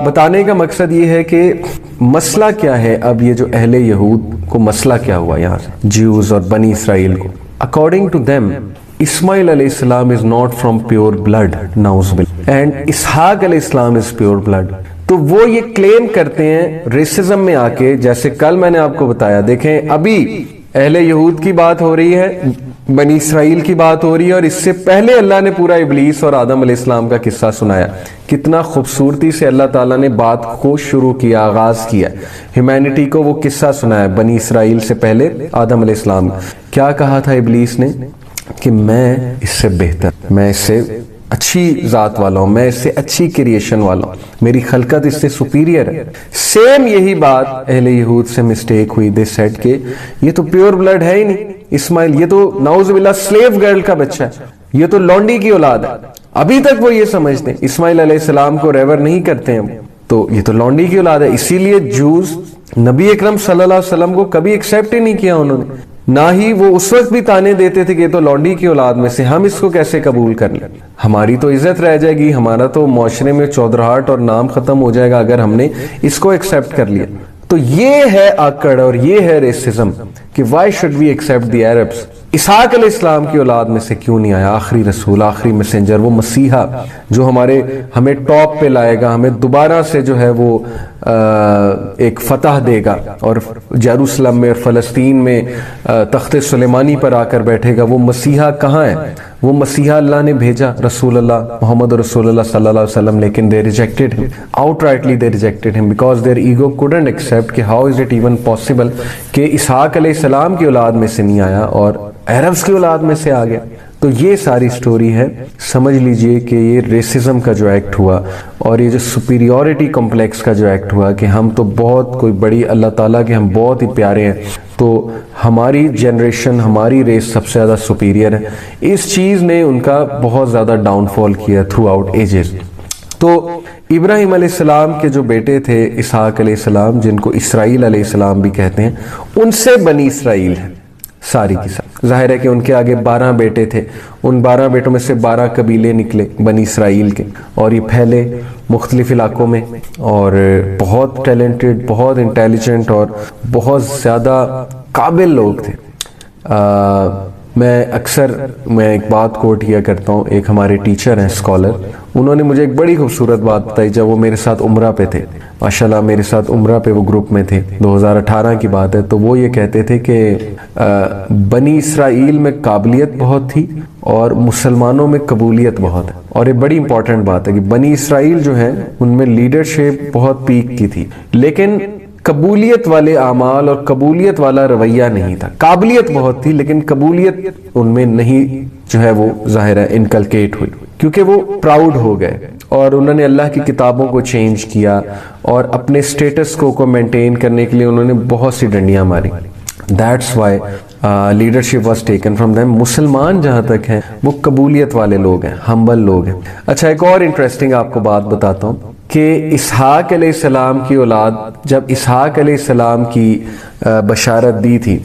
بتانے کا مقصد یہ ہے کہ مسئلہ کیا ہے، اب یہ جو اہل یہود کو مسئلہ کیا ہوا یہاں سے، جیوز اور بنی اسرائیل کو، اکارڈنگ ٹو دیم اسماعیل علیہ السلام is not from pure blood, نعوذ باللہ، اینڈ اسحاق علیہ السلام از پیور بلڈ۔ تو وہ یہ کلیم کرتے ہیں ریسزم میں آ کے، جیسے کل میں نے آپ کو بتایا، دیکھیں ابھی اہل یہود کی بات ہو رہی ہے، بنی اسرائیل کی بات ہو رہی ہے، اور اس سے پہلے اللہ نے پورا ابلیس اور آدم علیہ السلام کا قصہ سنایا۔ کتنا خوبصورتی سے اللہ تعالیٰ نے بات کو شروع کیا، آغاز کیا، ہیومینٹی کو وہ قصہ سنایا بنی اسرائیل سے پہلے آدم علیہ السلام۔ کیا کہا تھا ابلیس نے کہ میں اس سے بہتر، میں اس سے اچھی ذات والا ہوں، میں اس سے اچھی کریشن والا ہوں، میری خلقت اس سے سپیریئر ہے۔ سیم یہی بات اہل یہود سے مسٹیک ہوئی، دے سیڈ کہ یہ تو پیور بلڈ ہے ہی نہیں اسماعیل، یہ تو نعوذ باللہ سلیو گرل کا بچہ ہے، یہ تو لونڈی کی اولاد ہے۔ ابھی تک وہ یہ سمجھتے ہیں، اسماعیل علیہ السلام کو ریور نہیں کرتے ہیں، تو یہ تو لونڈی کی اولاد ہے۔ اسی لیے جوز نبی اکرم صلی اللہ علیہ وسلم کو کبھی ایکسیپٹ ہی نہیں کیا انہوں نے، نہ ہی وہ اس وقت بھی تانے دیتے تھے کہ یہ تو لونڈی کی اولاد میں سے، ہم اس کو کیسے قبول کر لیں، ہماری تو عزت رہ جائے گی، ہمارا تو معاشرے میں چودراہٹ اور نام ختم ہو جائے گا اگر ہم نے اس کو ایکسیپٹ کر لیا۔ تو یہ ہے آکڑ اور یہ ہے ریسزم کہ why should we accept the Arabs. اسحاق علیہ السلام کی اولاد میں سے کیوں نہیں آیا آخری رسول، آخری میسنجر، وہ مسیحا جو ہمیں ٹاپ پہ لائے گا، ہمیں دوبارہ سے جو ہے وہ ایک فتح دے گا، اور جیروسلم میں اور فلسطین میں تخت سلیمانی پر آ کر بیٹھے گا۔ وہ مسیحا کہاں ہے؟ وہ مسیحا اللہ نے بھیجا رسول اللہ محمد رسول اللہ صلی اللہ علیہ وسلم, لیکن they rejected him, outrightly they rejected him because their ego couldn't accept کہ how is it even possible کہ اسحاق علیہ السلام کی اولاد میں سے نہیں آیا اور عربز کی اولاد میں سے آ گیا. تو یہ ساری سٹوری ہے. سمجھ لیجئے کہ یہ ریسزم کا جو ایکٹ ہوا اور یہ جو سپیریورٹی کمپلیکس کا جو ایکٹ ہوا کہ ہم تو بہت کوئی بڑی, اللہ تعالیٰ کے ہم بہت ہی پیارے ہیں, تو ہماری جنریشن ہماری ریس سب سے زیادہ سپیریئر ہے, اس چیز نے ان کا بہت زیادہ ڈاؤن فال کیا تھرو آؤٹ ایجز. تو ابراہیم علیہ السلام کے جو بیٹے تھے اسحاق علیہ السلام, جن کو اسرائیل علیہ السلام بھی کہتے ہیں, ان سے بنی اسرائیل ہے ساری کی ساری. ظاہر ہے کہ ان کے آگے 12 بیٹے تھے, ان 12 بیٹوں میں سے 12 قبیلے نکلے بنی اسرائیل کے, اور یہ پھیلے مختلف علاقوں میں, اور بہت ٹیلنٹڈ, بہت انٹیلیجنٹ اور بہت زیادہ قابل لوگ تھے. میں ایک بات کوٹ کیا کرتا ہوں, ایک ہمارے ٹیچر ہیں اسکالر, انہوں نے مجھے ایک بڑی خوبصورت بات بتائی جب وہ میرے ساتھ عمرہ پہ تھے. ماشاءاللہ میرے ساتھ عمرہ پہ وہ گروپ میں تھے, 2018 کی بات ہے. تو وہ یہ کہتے تھے کہ بنی اسرائیل میں قابلیت بہت تھی اور مسلمانوں میں قبولیت بہت ہے. اور یہ بڑی امپورٹنٹ بات ہے کہ بنی اسرائیل جو ہیں ان میں لیڈرشپ بہت پیک کی تھی, لیکن قبولیت والے اعمال اور قبولیت والا رویہ نہیں تھا. قابلیت بہت تھی لیکن قبولیت ان میں نہیں جو ہے وہ ظاہر ہے انکلکیٹ ہوئی, کیونکہ وہ پراؤڈ ہو گئے اور انہوں نے اللہ کی کتابوں کو چینج کیا اور اپنے سٹیٹس کو مینٹین کرنے کے لیے انہوں نے بہت سی ڈنڈیاں ماری. That's why leadership was taken from them. مسلمان جہاں تک ہیں وہ قبولیت والے لوگ ہیں, ہمبل لوگ ہیں. اچھا ایک اور انٹرسٹنگ آپ کو بات بتاتا ہوں کہ اسحاق علیہ السلام کی اولاد, جب اسحاق علیہ السلام کی بشارت دی تھی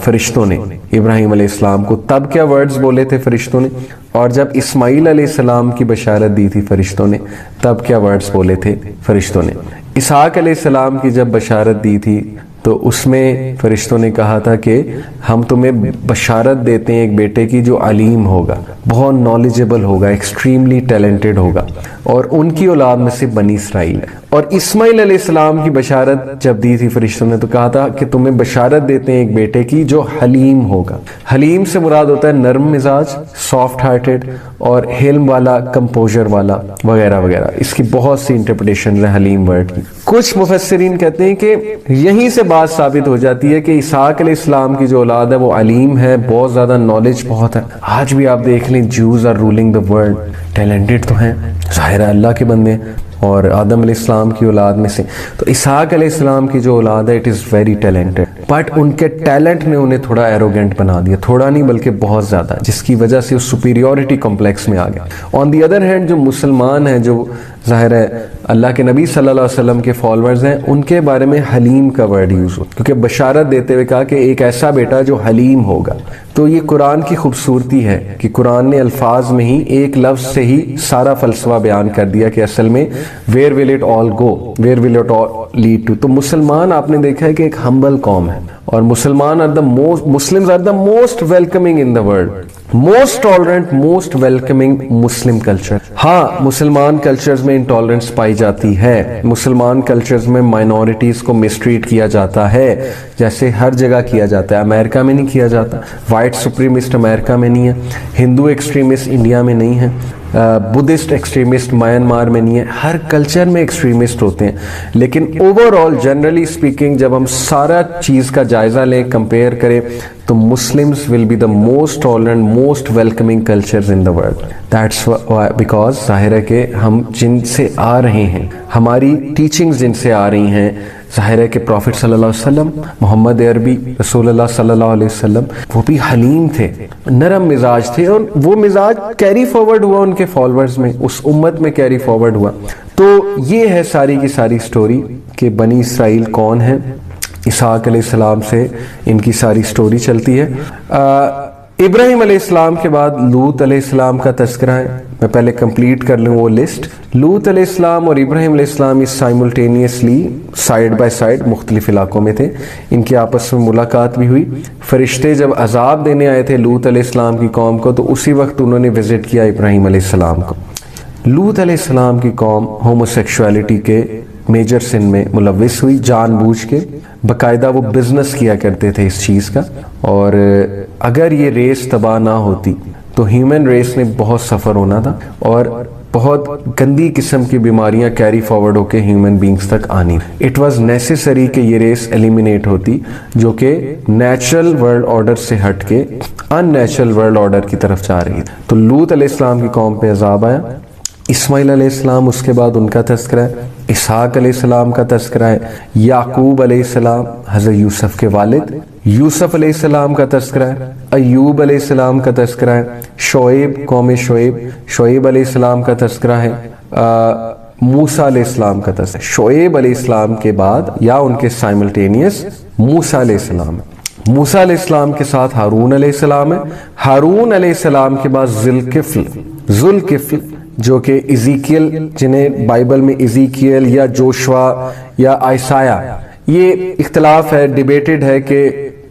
فرشتوں نے ابراہیم علیہ السلام کو, تب کیا ورڈز بولے تھے فرشتوں نے؟ اور جب اسماعیل علیہ السلام کی بشارت دی تھی فرشتوں نے, تب کیا ورڈز بولے تھے فرشتوں نے؟ اسحاق علیہ السلام کی جب بشارت دی تھی تو اس میں فرشتوں نے کہا تھا کہ ہم تمہیں بشارت دیتے ہیں ایک بیٹے کی جو علیم ہوگا, بہت نالجبل ہوگا, ایکسٹریملی ٹیلنٹڈ ہوگا, اور ان کی اولاد میں سے بنی اسرائیل ہے. اور اسماعیل علیہ السلام کی بشارت جب دی تھی فرشتوں نے تو کہا تھا کہ تمہیں بشارت دیتے ہیں ایک بیٹے کی جو حلیم ہوگا. حلیم سے مراد ہوتا ہے نرم مزاج, سافٹ ہارٹڈ, اور حلم والا, کمپوزر والا, وغیرہ وغیرہ. اس کی بہت سی انٹرپریٹیشن ہیں حلیم ورڈ کی. کچھ مفسرین کہتے ہیں کہ یہیں سے بات ثابت ہو جاتی ہے کہ اسحاق علیہ السلام کی جو اولاد ہے وہ علیم ہے, بہت زیادہ نالج بہت ہے. آج بھی آپ دیکھ لیں Jews are ruling the world, talented تو ہیں, ظاہر ہے اللہ کے بندے, اور آدم علیہ السلام کی اولاد میں سے. تو اسحاق علیہ السلام کی جو اولاد ہے it is very talented, but in کے ٹیلنٹ نے انہیں تھوڑا ایروگنٹ بنا دیا, تھوڑا نہیں بلکہ بہت زیادہ, جس کی وجہ سے وہ سپیریورٹی کمپلیکس میں آ گیا. آن دی ادر ہینڈ جو مسلمان ہیں, جو ظاہر ہے اللہ کے نبی صلی اللہ علیہ وسلم کے فالورز ہیں, ان کے بارے میں حلیم کا ورڈ یوز ہو, کیونکہ بشارت دیتے ہوئے کہا کہ ایک ایسا بیٹا جو حلیم ہوگا. تو یہ قرآن کی خوبصورتی ہے کہ قرآن نے الفاظ میں ہی ایک لفظ سے ہی سارا فلسفہ بیان کر دیا کہ اصل میں where will it all go, where will it all lead to. تو مسلمان آپ نے دیکھا ہے کہ ایک ہمبل قوم ہے, اور مسلمان Muslims are the most welcoming in the world, most tolerant, most welcoming Muslim culture. ہاں مسلمان کلچرز میں انٹالرنس پائی جاتی ہے, مسلمان کلچرز میں مائنورٹیز کو مسٹریٹ کیا جاتا ہے, جیسے ہر جگہ کیا جاتا ہے. امریکہ میں نہیں کیا جاتا, وائٹ سپریمسٹ امریکہ میں نہیں ہے, ہندو ایکسٹریمسٹ انڈیا میں نہیں ہے, بدھسٹ ایکسٹریمسٹ میانمار میں نہیں ہے. ہر کلچر میں ایکسٹریمسٹ ہوتے ہیں, لیکن اوور آل جنرلی اسپیکنگ جب ہم سارا چیز کا جائزہ لیں, کمپیئر کریں, تو Muslims will be the most tolerant, most welcoming cultures in the world. That's because ظاہر ہے کہ ہم جن سے آ رہے ہیں, ہماری ٹیچنگز جن سے آ رہی ہیں, ظاہر ہے کہ پروفٹ صلی اللہ علیہ وسلم, محمد عربی رسول اللہ صلی اللہ علیہ وسلم, وہ بھی حلیم تھے, نرم مزاج تھے, اور وہ مزاج کیری فارورڈ ہوا ان کے فالورز میں, اس امت میں کیری فارورڈ ہوا. تو یہ ہے ساری کی ساری سٹوری کہ بنی اسرائیل کون ہے. اسحاق علیہ السلام سے ان کی ساری سٹوری چلتی ہے. ابراہیم علیہ السلام کے بعد لوط علیہ السلام کا تذکرہ ہے. میں پہلے کمپلیٹ کر لوں وہ لسٹ. لوط علیہ السلام اور ابراہیم علیہ السلام اس سائملٹینیسلی سائیڈ بائی سائیڈ مختلف علاقوں میں تھے, ان کی آپس میں ملاقات بھی ہوئی. فرشتے جب عذاب دینے آئے تھے لوط علیہ السلام کی قوم کو, تو اسی وقت انہوں نے وزٹ کیا ابراہیم علیہ السلام کو. لوط علیہ السلام کی قوم ہوموسیکشوالٹی کے میجر سن میں ملوث ہوئی, جان بوجھ کے, باقاعدہ وہ بزنس کیا کرتے تھے اس چیز کا. اور اگر یہ ریس تباہ نہ ہوتی تو ہیومن ریس نے بہت سفر ہونا تھا اور بہت گندی قسم کی بیماریاں کیری فارورڈ ہو کے ہیومن بینگز تک آنی. اٹ واز نیسیسری کہ یہ ریس ایلیمینیٹ ہوتی جو کہ نیچرل ورلڈ آرڈر سے ہٹ کے ان نیچرل ورلڈ آرڈر کی طرف جا رہی تھی. تو لوط علیہ السلام کی قوم پہ عذاب آیا. اسماعیل علیہ السلام اس کے بعد ان کا تذکرہ ہے. اسحاق علیہ السلام کا تذکرہ ہے. یعقوب علیہ السلام حضرت یوسف کے والد. یوسف علیہ السلام کا تذکرہ ہے. ایوب علیہ السلام کا تذکرہ ہے. شعیب قوم شعیب علیہ السلام کا تذکرہ ہے. موسیٰ علیہ السلام کا تذکرہ. شعیب علیہ السلام کے بعد یا ان کے سائملٹینیس موسیٰ علیہ السلام ہے. موسیٰ علیہ السلام کے ساتھ ہارون علیہ السلام ہے. ہارون علیہ السلام کے بعد ذوالکفل جو کہ ایزیکیل، جنہیں بائبل میں ایزیکیل یا جوشوا یا عیسایہ، یہ اختلاف ہے، ڈیبیٹڈ ہے کہ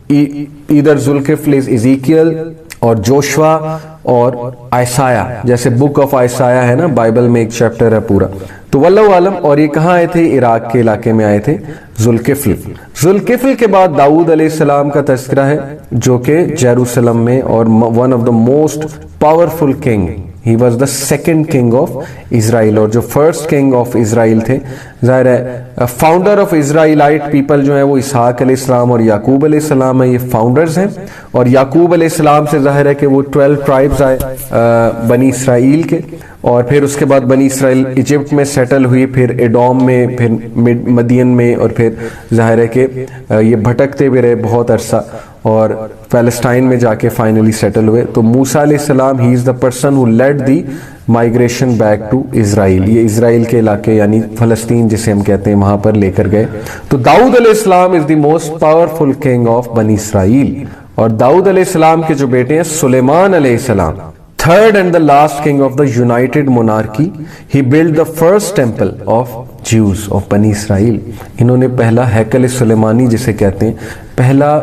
ایدر ذوالکفل از ایزیکیل اور جوشوا اور عیسایہ، جیسے بک آف عیسایہ ہے نا، بائبل میں ایک چیپٹر ہے پورا. تو واللہ عالم. اور یہ کہاں آئے تھے؟ عراق کے علاقے میں آئے تھے. ذوالکفل کے بعد داؤد علیہ السلام کا تذکرہ ہے جو کہ جیروسلم میں اور one of the most powerful king. He was the second king of Israel. اور جو first king of Israel تھے، ظاہر ہے founder of Israelite people جو ہیں وہ اسحاق علیہ السلام اور یعقوب علیہ السلام ہیں، یہ founders ہیں. اور یعقوب علیہ السلام سے ظاہر ہے کہ وہ 12 tribes آئے بنی اسرائیل کے. اور پھر اس کے بعد بنی اسرائیل ایجپٹ میں سیٹل ہوئی، پھر ایڈوم میں، پھر مدین میں، اور پھر ظاہر ہے کہ یہ بھٹکتے بھی رہے بہت عرصہ اور پیلسٹائن میں جا کے فائنلی سیٹل ہوئے. تو موسیٰ علیہ السلام he is the person who led the migration back to Israel. یہ اسرائیل کے علاقے یعنی فلسطین جسے ہم کہتے ہیں وہاں پر لے کر گئے. تو داؤد علیہ السلام is the most powerful king of بنی اسرائیل. اور داؤد علیہ السلام کے جو بیٹے ہیں سلیمان علیہ السلام، third and the last king of the united monarchy, he built the first temple of Jews of بنی اسرائیل. انہوں نے پہلا ہیکل سلیمانی جسے کہتے ہیں پہلا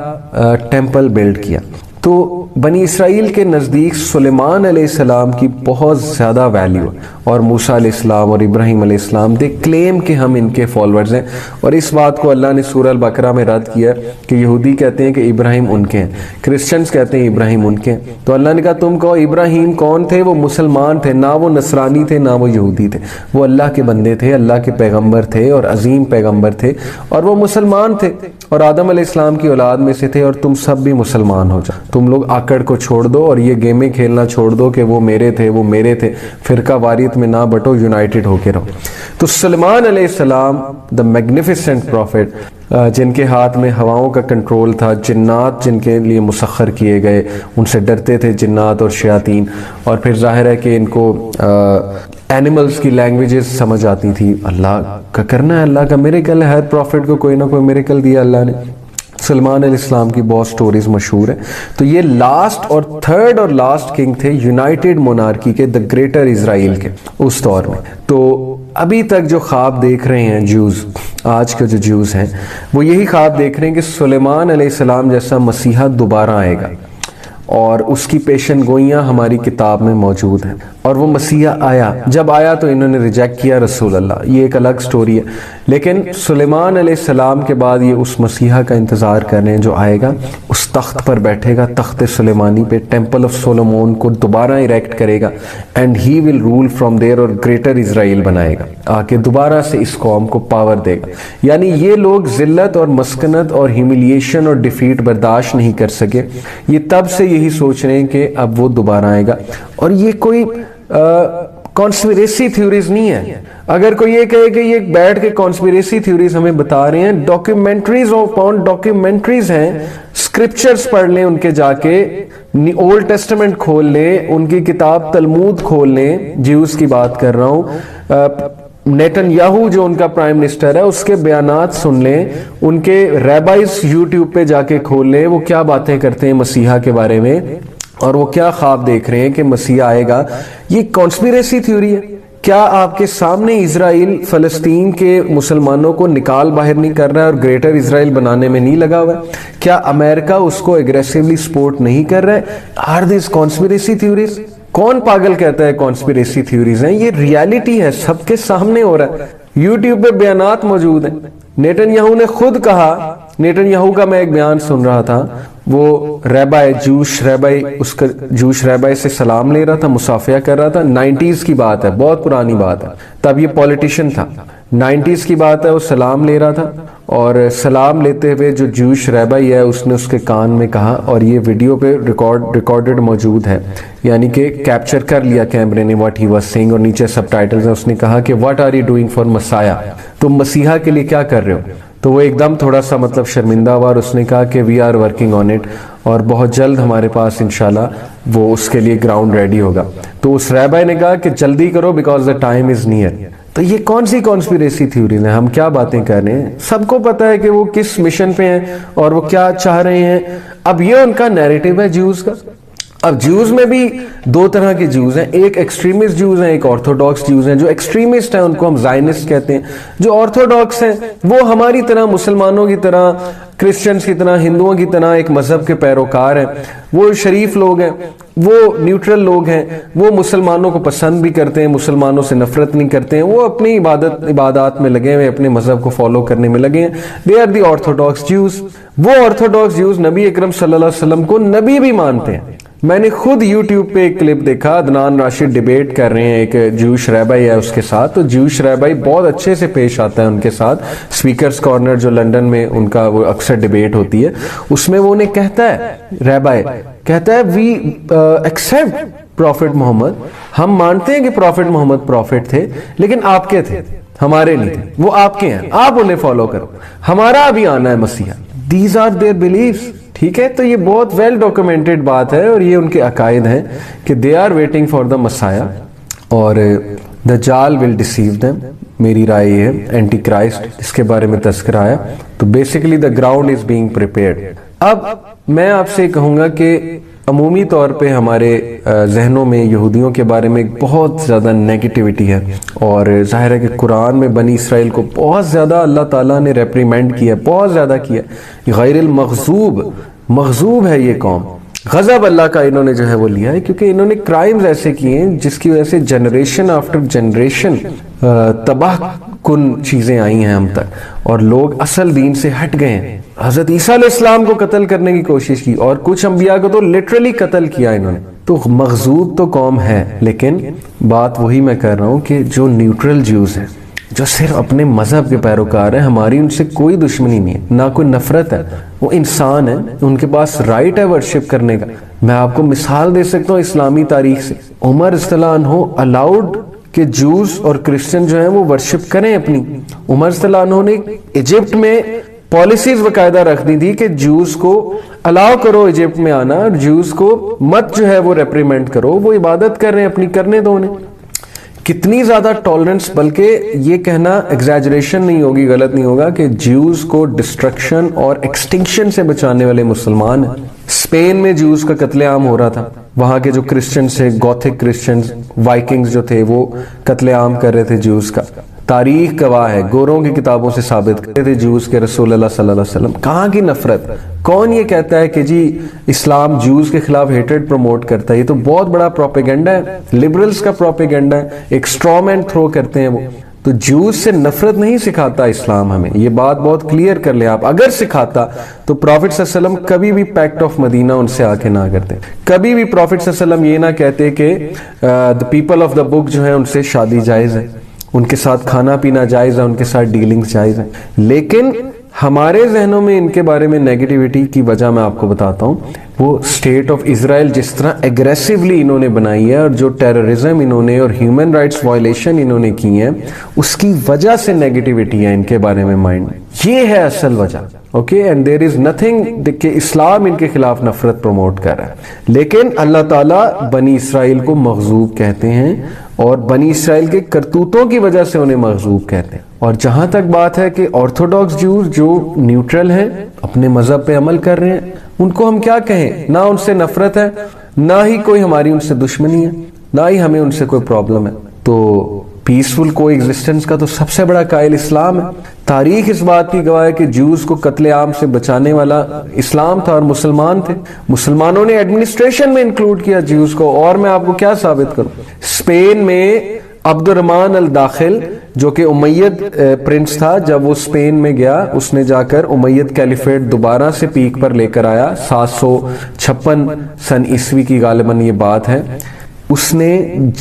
ٹیمپل بلڈ کیا. تو بنی اسرائیل کے نزدیک سلیمان علیہ السلام کی بہت زیادہ ویلیو ہے، اور موسیٰ علیہ السلام اور ابراہیم علیہ السلام دے کلیم کہ ہم ان کے فالورز ہیں. اور اس بات کو اللہ نے سورہ البقرہ میں رد کیا کہ یہودی کہتے ہیں کہ ابراہیم ان کے ہیں، کرسچنز کہتے ہیں ابراہیم ان کے ہیں. تو اللہ نے کہا تم کہو ابراہیم کون تھے؟ وہ مسلمان تھے، نہ وہ نصرانی تھے نہ وہ یہودی تھے. وہ اللہ کے بندے تھے، اللہ کے پیغمبر تھے اور عظیم پیغمبر تھے، اور وہ مسلمان تھے اور آدم علیہ السلام کی اولاد میں سے تھے. اور تم سب بھی مسلمان ہو جاؤ، تم لوگ آکڑ کو چھوڑ دو اور یہ گیمیں کھیلنا چھوڑ دو کہ وہ میرے تھے وہ میرے تھے، فرقہ واریت میں نہ بٹو، یونائٹڈ ہو کے رہو. تو سلیمان علیہ السلام دا میگنیفیسنٹ پروفٹ، جن کے ہاتھ میں ہواؤں کا کنٹرول تھا، جنات جن کے لیے مسخر کیے گئے، ان سے ڈرتے تھے جنات اور شیاطین. اور پھر ظاہر ہے کہ ان کو اینیملز کی لینگویجز سمجھ آتی تھی. اللہ کا کرنا ہے، اللہ کا میریکل ہے، ہر پروفٹ کو کوئی نہ کوئی میریکل دیا اللہ نے. سلمان علیہ السلام کی بہت سٹوریز مشہور ہیں. تو یہ لاسٹ اور تھرڈ اور لاسٹ کنگ تھے یونائٹڈ مونارکی کے، دا گریٹر اسرائیل کے اس دور میں. تو ابھی تک جو خواب دیکھ رہے ہیں جوز، آج کے جو جوز ہیں، وہ یہی خواب دیکھ رہے ہیں کہ سلیمان علیہ السلام جیسا مسیحا دوبارہ آئے گا، اور اس کی پیشن گوئیاں ہماری کتاب میں موجود ہیں. اور وہ مسیحا آیا. جب آیا تو انہوں نے ریجیکٹ کیا رسول اللہ، یہ ایک الگ سٹوری ہے. لیکن سلیمان علیہ السلام کے بعد یہ اس مسیحا کا انتظار کر رہے ہیں جو آئے گا، اس تخت پر بیٹھے گا، تخت سلیمانی پہ، ٹیمپل آف سولومون کو دوبارہ اریکٹ کرے گا، and he will rule from there, اور گریٹر اسرائیل بنائے گا، آ کے دوبارہ سے اس قوم کو پاور دے گا. یعنی یہ لوگ ذلت اور مسکنت اور ہیوملیشن اور ڈیفیٹ برداشت نہیں کر سکے. یہ تب سے یہی سوچ رہے ہیں کہ اب وہ دوبارہ آئے گا. اور یہ کوئی کانسپیریسی تھیوریز نہیں ہے. اگر کوئی یہ کہے کہ یہ بیٹھ کے کانسپیریسی تھیوریز ہمیں بتا رہے ہیں، ڈاکیومنٹریز اپون ڈاکیومنٹریز ہیں. سکرپچرز پڑھ لیں ان کے، جا کے اولڈ ٹیسٹمنٹ کھول لیں، ان کی کتاب تلمود کھول لیں. جیوز کی بات کر رہا ہوں. نیتن یاہو جو ان کا پرائم منسٹر ہے، اس کے بیانات سن لیں، ان کے ریبائز یوٹیوب پہ جا کے کھول لیں، وہ کیا باتیں کرتے ہیں مسیحا کے بارے میں، اور وہ کیا خواب دیکھ رہے ہیں کہ مسیح آئے گا. یہ کانسپیریسی تھیوری ہے. کیا آپ کے سامنے اسرائیل فلسطین کے مسلمانوں کو نکال باہر نہیں کر رہا ہے اور گریٹر اسرائیل بنانے میں نہیں لگا ہوا ہے؟ کیا امریکہ اس کو ایگریسیولی سپورٹ نہیں کر رہا ہے؟ Are these conspiracy theories? کون پاگل کہتا ہے کانسپیریسی تھیوریز ہیں؟ یہ ریالٹی ہے، سب کے سامنے ہو رہا ہے. یوٹیوب پہ بیانات موجود ہیں. نیتن یاہو نے خود کہا، نیتن یاہو کا میں ایک بیان سن رہا تھا، وہ ریبائی جوش ریبائی اس کا جوش ریبائی سے سلام لے رہا تھا, مصافحہ کر رہا تھا. 90s کی بات ہے, بہت پرانی بات ہے, تب یہ پولیٹیشین تھا. 90s کی بات ہے, وہ سلام لے رہا تھا اور سلام لیتے ہوئے جو جوش ریبائی ہے اس نے اس کے کان میں کہا, اور یہ ویڈیو پہ ریکارڈڈ موجود ہے, یعنی کہ کیپچر کر لیا کیمرے نے واٹ ہی واز سیئنگ, اور نیچے سب ٹائٹلز ہیں. اس نے کہا کہ what are you doing for messiah, تم مسیحا کے لیے کیا کر رہے ہو. تو وہ ایک دم تھوڑا سا مطلب شرمندہ ہوا, اور اس نے کہا کہ we are working on it, اور بہت جلد ہمارے پاس انشاءاللہ وہ اس کے لیے گراؤنڈ ریڈی ہوگا. تو اس ریبائی نے کہا کہ جلدی کرو because the time is near. تو یہ کون سی کانسپیریسی تھیوریز ہیں, ہم کیا باتیں کر رہے ہیں, سب کو پتا ہے کہ وہ کس مشن پہ ہیں اور وہ کیا چاہ رہے ہیں. اب یہ ان کا نیریٹو ہے جیوز کا. اب جیوز میں بھی دو طرح کے جیوز ہیں, ایک ایکسٹریمسٹ جیوز ہیں, ایک آرتھوڈاکس جیوز ہیں. جو ایکسٹریمسٹ ہیں ان کو ہم زائنسٹ کہتے ہیں, جو آرتھوڈاکس ہیں وہ ہماری طرح, مسلمانوں کی طرح, کرسچنز کی طرح, ہندوؤں کی طرح ایک مذہب کے پیروکار ہیں. وہ شریف لوگ ہیں, وہ نیوٹرل لوگ ہیں, وہ مسلمانوں کو پسند بھی کرتے ہیں, مسلمانوں سے نفرت نہیں کرتے ہیں, وہ اپنی عبادات میں لگے ہوئے, اپنے مذہب کو فالو کرنے میں لگے ہیں. They are the orthodox Jews. وہ آرتھوڈاکس جیوز نبی اکرم صلی اللہ علیہ وسلم کو نبی بھی مانتے ہیں. میں نے خود یوٹیوب پہ ایک کلپ دیکھا, عدنان راشد ڈیبیٹ کر رہے ہیں ایک جوش ریبائی ہے اس کے ساتھ. تو جوش ریبائی بہت اچھے سے پیش آتا ہے ان کے ساتھ. سپیکرز کارنر جو لندن میں ان کا وہ اکثر ڈیبیٹ ہوتی ہے, اس میں وہ انہیں کہتا ہے, ریبائی کہتا ہے وی ایکسپٹ پروفٹ محمد, ہم مانتے ہیں کہ پروفٹ محمد پروفٹ تھے, لیکن آپ کے تھے, ہمارے نہیں تھے. وہ آپ کے ہیں, آپ انہیں فالو کرو, ہمارا ابھی آنا ہے مسیحا. These are their beliefs. ٹھیک ہے, تو یہ بہت ویل ڈاکومنٹڈ بات ہے, اور یہ ان کے عقائد ہیں کہ they are waiting for the messiah, اور دجال ول ڈیسیو دیم. میری رائے یہ ہے, اینٹی کرائسٹ اس کے بارے میں تذکرہ آیا. تو basically the ground is being prepared. اب میں آپ سے کہوں گا کہ عمومی طور پہ ہمارے ذہنوں میں یہودیوں کے بارے میں بہت زیادہ نیگیٹیوٹی ہے, اور ظاہر ہے کہ قرآن میں بنی اسرائیل کو بہت زیادہ اللہ تعالیٰ نے ریپریمینڈ کیا, بہت زیادہ کیا. غیر المغضوب, مغضوب ہے یہ قوم, غضب اللہ کا انہوں نے جو ہے وہ لیا ہے, کیونکہ انہوں نے کرائمز ایسے کیے ہیں جس کی وجہ سے جنریشن آفٹر جنریشن تباہ کن چیزیں آئی ہیں ہم تک, اور لوگ اصل دین سے ہٹ گئے ہیں. حضرت عیسیٰ علیہ السلام کو قتل کرنے کی کوشش کی, اور کچھ انبیاء کو تو لٹرلی قتل کیا انہوں نے. تو مغضوب تو قوم ہے, لیکن بات وہی میں کر رہا ہوں کہ جو نیوٹرل جیوز ہیں, جو صرف اپنے مذہب کے پیروکار ہیں, ہماری ان سے کوئی دشمنی نہیں ہے, نہ کوئی نفرت ہے. وہ انسان ہیں, ان کے پاس رائٹ ہے ورشپ کرنے کا. میں آپ کو مثال دے سکتا ہوں اسلامی تاریخ سے. عمر رضی اللہ عنہ الاؤڈ کہ جوز اور کرسچن جو ہیں وہ ورشپ کریں اپنی. عمر رضی اللہ عنہ نے ایجپٹ میں پالیسیز باقاعدہ رکھ دی تھی کہ جوز کو الاؤ کرو ایجپٹ میں آنا, اور جوز کو مت جو ہے وہ ریپریمنڈ کرو, وہ عبادت کر رہے ہیں اپنی, کرنے دو انہیں. کتنی زیادہ ٹالرنس, بلکہ یہ کہنا ایگزیجریشن نہیں ہوگی, غلط نہیں ہوگا کہ جیوز کو ڈسٹرکشن اور ایکسٹنکشن سے بچانے والے مسلمان ہیں. اسپین میں جیوز کا قتل عام ہو رہا تھا, وہاں کے جو کرسچنز تھے, گوتھک کرسچنز, وائکنگز جو تھے, وہ قتل عام کر رہے تھے جیوز کا. تاریخ گواہ ہے, گوروں کی کتابوں سے ثابت کرتے تھے جوز کے رسول اللہ صلی اللہ علیہ وسلم. کہاں کی نفرت, کون یہ کہتا ہے کہ جی اسلام جوز کے خلاف ہیٹرڈ پروموٹ کرتا ہے. یہ تو بہت بڑا پروپیگنڈا ہے, لبرلز کا پروپیگنڈا ہے, ایک اسٹرا مین تھرو کرتے ہیں وہ. تو جوز سے نفرت نہیں سکھاتا اسلام ہمیں, یہ بات بہت کلیئر کر لیں آپ. اگر سکھاتا تو پروفٹ صلی اللہ علیہ وسلم کبھی بھی پیکٹ آف مدینہ ان سے آ کے نہ کرتے, کبھی بھی پروفٹ صلی اللہ علیہ وسلم یہ نہ کہتے کہ the people of the book جو ہیں ان سے شادی جائز ہے, ان کے ساتھ کھانا پینا جائز ہے, ان کے ساتھ ڈیلنگز جائز ہیں. لیکن ہمارے ذہنوں میں ان کے بارے میں نیگیٹیوٹی کی وجہ میں آپ کو بتاتا ہوں. وہ اسٹیٹ آف اسرائیل جس طرح ایگریسیولی انہوں نے بنائی ہے, اور جو ٹیررزم انہوں نے اور ہیومن رائٹس وائلیشن انہوں نے کی ہیں, اس کی وجہ سے نیگیٹیوٹی ہے ان کے بارے میں مائنڈ میں. یہ ہے اصل وجہ. Okay, and there is nothing کہ اسلام ان کے خلاف نفرت پروموٹ کر رہا ہے. لیکن اللہ تعالیٰ بنی اسرائیل کو مغضوب کہتے ہیں, اور بنی اسرائیل کے کرتوتوں کی وجہ سے انہیں مغضوب کہتے ہیں. اور جہاں تک بات ہے کہ آرتھوڈاکس جیوز جو نیوٹرل ہیں, اپنے مذہب پہ عمل کر رہے ہیں, ان کو ہم کیا کہیں؟ نہ ان سے نفرت ہے, نہ ہی کوئی ہماری ان سے دشمنی ہے, نہ ہی ہمیں ان سے کوئی پرابلم ہے. تو پیسفل کو ایگزسٹنس کا تو سب سے بڑا قائل اسلام ہے. تاریخ اس بات کی گواہ ہے کہ جوز کو قتل عام سے بچانے والا اسلام تھا اور مسلمان تھے. مسلمانوں نے ایڈمنسٹریشن میں انکلوڈ کیا جوز کو. اور میں آپ کو کیا ثابت کروں, اسپین میں عبد الرحمن الداخل جو کہ امید پرنس تھا، جب وہ اسپین میں گیا اس نے جا کر امید کیلیفیٹ دوبارہ سے پیک پر لے کر آیا، 756 سن عیسوی کی غالباً یہ بات ہے۔ اس نے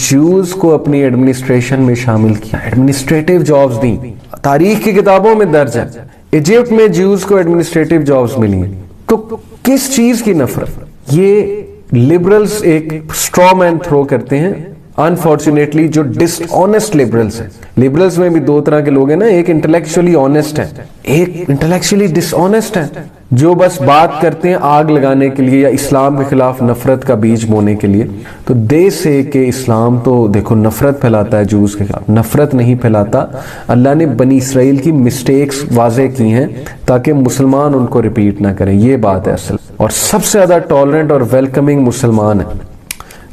جوز کو اپنی ایڈمنسٹریشن میں شامل کیا، ایڈمنسٹریٹو جابز دیں، تاریخ کی کتابوں میں درج ہے ایجپٹ میں جوز کو ایڈمنسٹریٹو جابز ملی ہیں۔ تو کس چیز کی نفرت؟ یہ لبرلز ایک اسٹرا مین تھرو کرتے ہیں، انفارچونیٹلی جو ڈس آنیسٹ لبرلز ہیں۔ لبرلز میں بھی دو طرح کے لوگ ہیں نا، ایک انٹلیکچولی آنیسٹ ہے، ایک انٹلیکچولی ڈس آنیسٹ ہے، جو بس بات کرتے ہیں آگ لگانے کے لیے یا اسلام کے خلاف نفرت کا بیج بونے کے لیے۔ تو دے سے کہ اسلام تو دیکھو نفرت پھیلاتا ہے جوز کے خلاف، نفرت نہیں پھیلاتا۔ اللہ نے بنی اسرائیل کی مسٹیکس واضح کی ہیں تاکہ مسلمان ان کو ریپیٹ نہ کریں، یہ بات ہے اصل۔ اور سب سے زیادہ ٹالرنٹ اور ویلکمنگ مسلمان ہے۔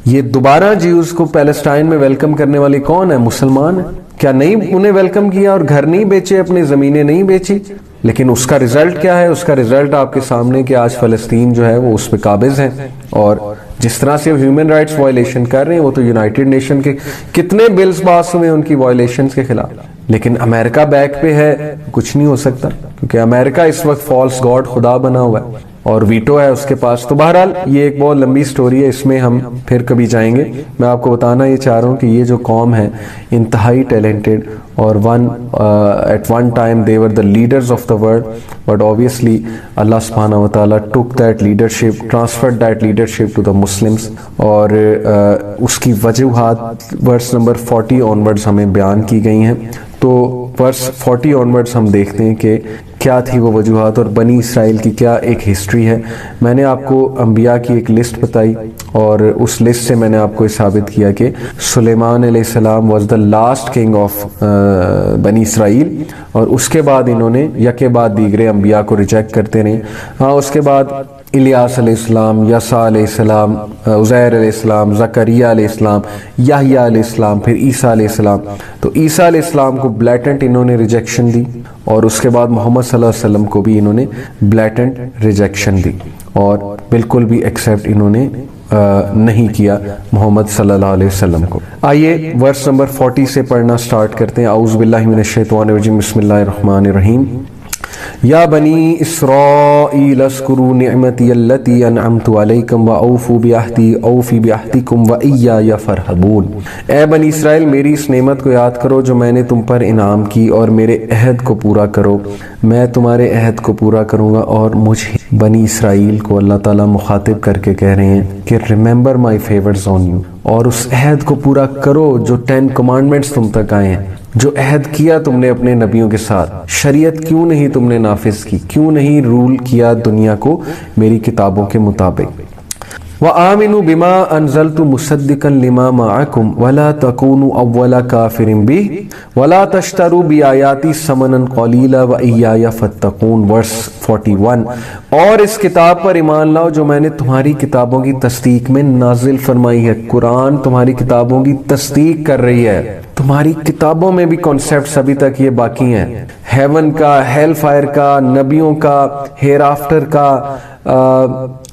یہ دوبارہ جیوز کو پیلسٹائن میں ویلکم کرنے والی کون ہے؟ مسلمان ہے۔ کیا نہیں انہیں ویلکم کیا اور گھر نہیں بیچے، اپنی زمینیں نہیں بیچی؟ لیکن اس کا رزلٹ کیا ہے؟ اس کا رزلٹ آپ کے سامنے کہ آج فلسطین جو ہے وہ اس پہ قابض ہے، اور جس طرح سے ہیومن رائٹس وائلیشن کر رہے ہیں، وہ تو یونائٹڈ نیشن کے کتنے بلز پاس ہوئے ان کی وائلیشنز کے خلاف، لیکن امریکہ بیک پہ ہے، کچھ نہیں ہو سکتا کیونکہ امریکہ اس وقت فالس گاڈ خدا بنا ہوا ہے اور ویٹو ہے اس کے پاس۔ تو بہرحال یہ ایک بہت لمبی سٹوری ہے، اس میں ہم پھر کبھی جائیں گے۔ میں آپ کو بتانا یہ چاہ رہا ہوں کہ یہ جو قوم ہے انتہائی ٹیلنٹڈ، اور at one time they were the leaders of the world, but obviously Allah subhanahu wa ta'ala took that leadership, transferred that leadership to the Muslims، اور اس کی وجوہات ورس نمبر 40 onwards ہمیں بیان کی گئی ہیں۔ تو ورس 40 onwards ہم دیکھتے ہیں کہ کیا تھی وہ وجوہات اور بنی اسرائیل کی کیا ایک ہسٹری ہے۔ میں نے آپ کو انبیاء کی ایک لسٹ بتائی، اور اس لسٹ سے میں نے آپ کو یہ ثابت کیا کہ سلیمان علیہ السلام was the last king of بنی اسرائیل، اور اس کے بعد انہوں نے یکے بعد دیگرے انبیاء کو ریجیکٹ کرتے رہے۔ ہاں اس کے بعد الیاس علیہ السلام، یسع علیہ السلام، عزیر علیہ السلام، زکریہ علیہ السلام، یحییٰ علیہ السلام، پھر عیسیٰ علیہ السلام۔ تو عیسیٰ علیہ السلام کو بلیٹنٹ انہوں نے ریجیکشن دی، اور اس کے بعد محمد صلی اللہ علیہ وسلم کو بھی انہوں نے بلیٹنٹ ریجیکشن دی، اور بالکل بھی ایکسیپٹ انہوں نے نہیں کیا محمد صلی اللہ علیہ وسلم کو۔ آئیے ورس نمبر 40 سے پڑھنا سٹارٹ کرتے ہیں۔ اعوذ باللہ من الشیطان الرجیم، بسم اللہ الرحمن الرحیم۔ یا بنی اسرائیل اذکروا نعمتی التی انعمت علیکم واوفوا بعہدی اوفی بعہدکم وایای فارہبون۔ اے بنی اسرائیل میری اس نعمت کو یاد کرو جو میں نے تم پر انعام کی، اور میرے عہد کو پورا کرو، میں تمہارے عہد کو پورا کروں گا۔ اور مجھے بنی اسرائیل کو اللہ تعالیٰ مخاطب کر کے کہہ رہے ہیں کہ remember my favours on you, اور اس عہد کو پورا کرو جو 10 کمانڈمنٹس تم تک آئے ہیں، جو عہد کیا تم نے اپنے نبیوں کے ساتھ۔ شریعت کیوں نہیں تم نے نافذ کی؟ کیوں نہیں رول کیا دنیا کو میری کتابوں کے مطابق؟ وَآمِنُوا بِمَا أَنزَلْتُ مُصَدِّقًا لِمَا مَعَكُمْ وَلَا تَكُونُوا أَوَّلَ كَافِرٍ بِهِ وَلَا تَشْتَرُوا بِآيَاتِي ثَمَنًا قَلِيلًا وَإِيَّايَ فَاتَّقُونِ۔ ورس 41۔ اور اس کتاب پر ایمان لاؤ جو میں نے تمہاری کتابوں کی تصدیق میں نازل فرمائی ہے۔ قرآن تمہاری کتابوں کی تصدیق کر رہی ہے، تمہاری کتابوں میں بھی کانسیپٹس ابھی تک یہ باقی ہیں، ہیون کا، ہیل فائر کا، نبیوں کا، ہیر آفٹر کا،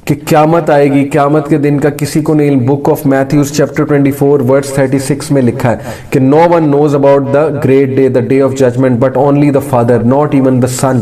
کہ قیامت آئے گی، قیامت کے دن کا کسی کو نہیں۔ بک آف میتھیوز چیپٹر 24 ورس 36 میں لکھا ہے کہ no one knows about the great day, the day of judgment, but only the Father, not even the Son۔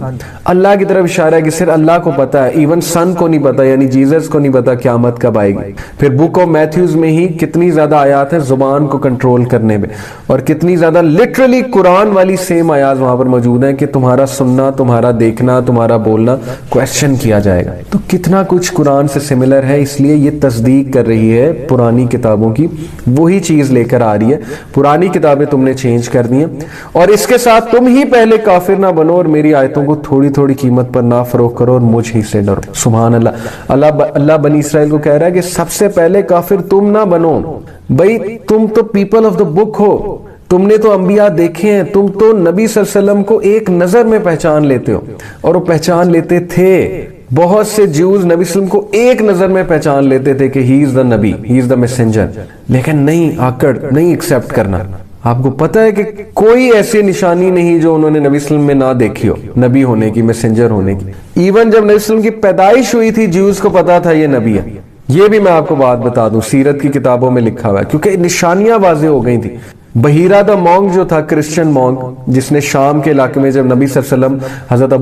اللہ کی طرف اشارہ ہے کہ صرف اللہ کو پتا ہے، ایون سن کو نہیں پتا، یعنی جیزس کو نہیں پتا قیامت کب آئے گی۔ پھر بک آف میتھیوز میں ہی کتنی زیادہ آیات ہیں زبان کو کنٹرول کرنے میں، اور کتنی زیادہ لٹرلی قرآن والی سیم آیات وہاں پر موجود ہیں کہ تمہارا سننا، تمہارا دیکھنا، تمہارا بولنا کویسچن کیا جائے گا۔ تو کتنا کچھ قرآن سے سملر ہے، اس لیے یہ تصدیق کر رہی ہے پرانی کتابوں کی، وہی چیز لے کر آ رہی ہے۔ پرانی کتابیں تم نے چینج کر دی ہیں، اور اس کے ساتھ تم ہی پہلے کافر نہ بنو، اور میری آیتوں کو تھوڑی تھوڑی قیمت پر نہ فروخت کرو، اور مجھ ہی سے ڈرو۔ سبحان اللہ۔ اللہ بنی اسرائیل کو کہہ رہا ہے کہ سب سے پہلے کافر تم نہ بنو، بھئی تم تو پیپل آف دا بک ہو، تم نے تو انبیاء دیکھے ہیں، تم تو نبی صلی اللہ علیہ وسلم کو ایک نظر میں پہچان لیتے ہو، اور وہ پہچان لیتے تھے۔ بہت سے جیوز نبی صلی اللہ علیہ وسلم کو ایک نظر میں پہچان لیتے تھے کہ ہی از دا نبی، ہی از دا میسنجر، لیکن نہیں آکڑ، نہیں ایکسیپٹ کرنا۔ آپ کو پتہ ہے کہ کوئی ایسی نشانی نہیں جو انہوں نے نبی صلی اللہ علیہ وسلم میں نہ دیکھی ہو، نبی ہونے کی، میسنجر ہونے کی۔ ایون جب نبی صلی اللہ علیہ وسلم کی پیدائش ہوئی تھی جیوز کو پتا تھا یہ نبی ہے۔ یہ بھی میں آپ کو بات بتا دوں، سیرت کی کتابوں میں لکھا ہوا ہے، کیونکہ نشانیاں واضح ہو گئی تھی۔ بحیرہ دا مونگ جو تھا کرسچن مونگ، جس نے شام کے علاقے میں جب نبی صلی اللہ علیہ وسلم حضرت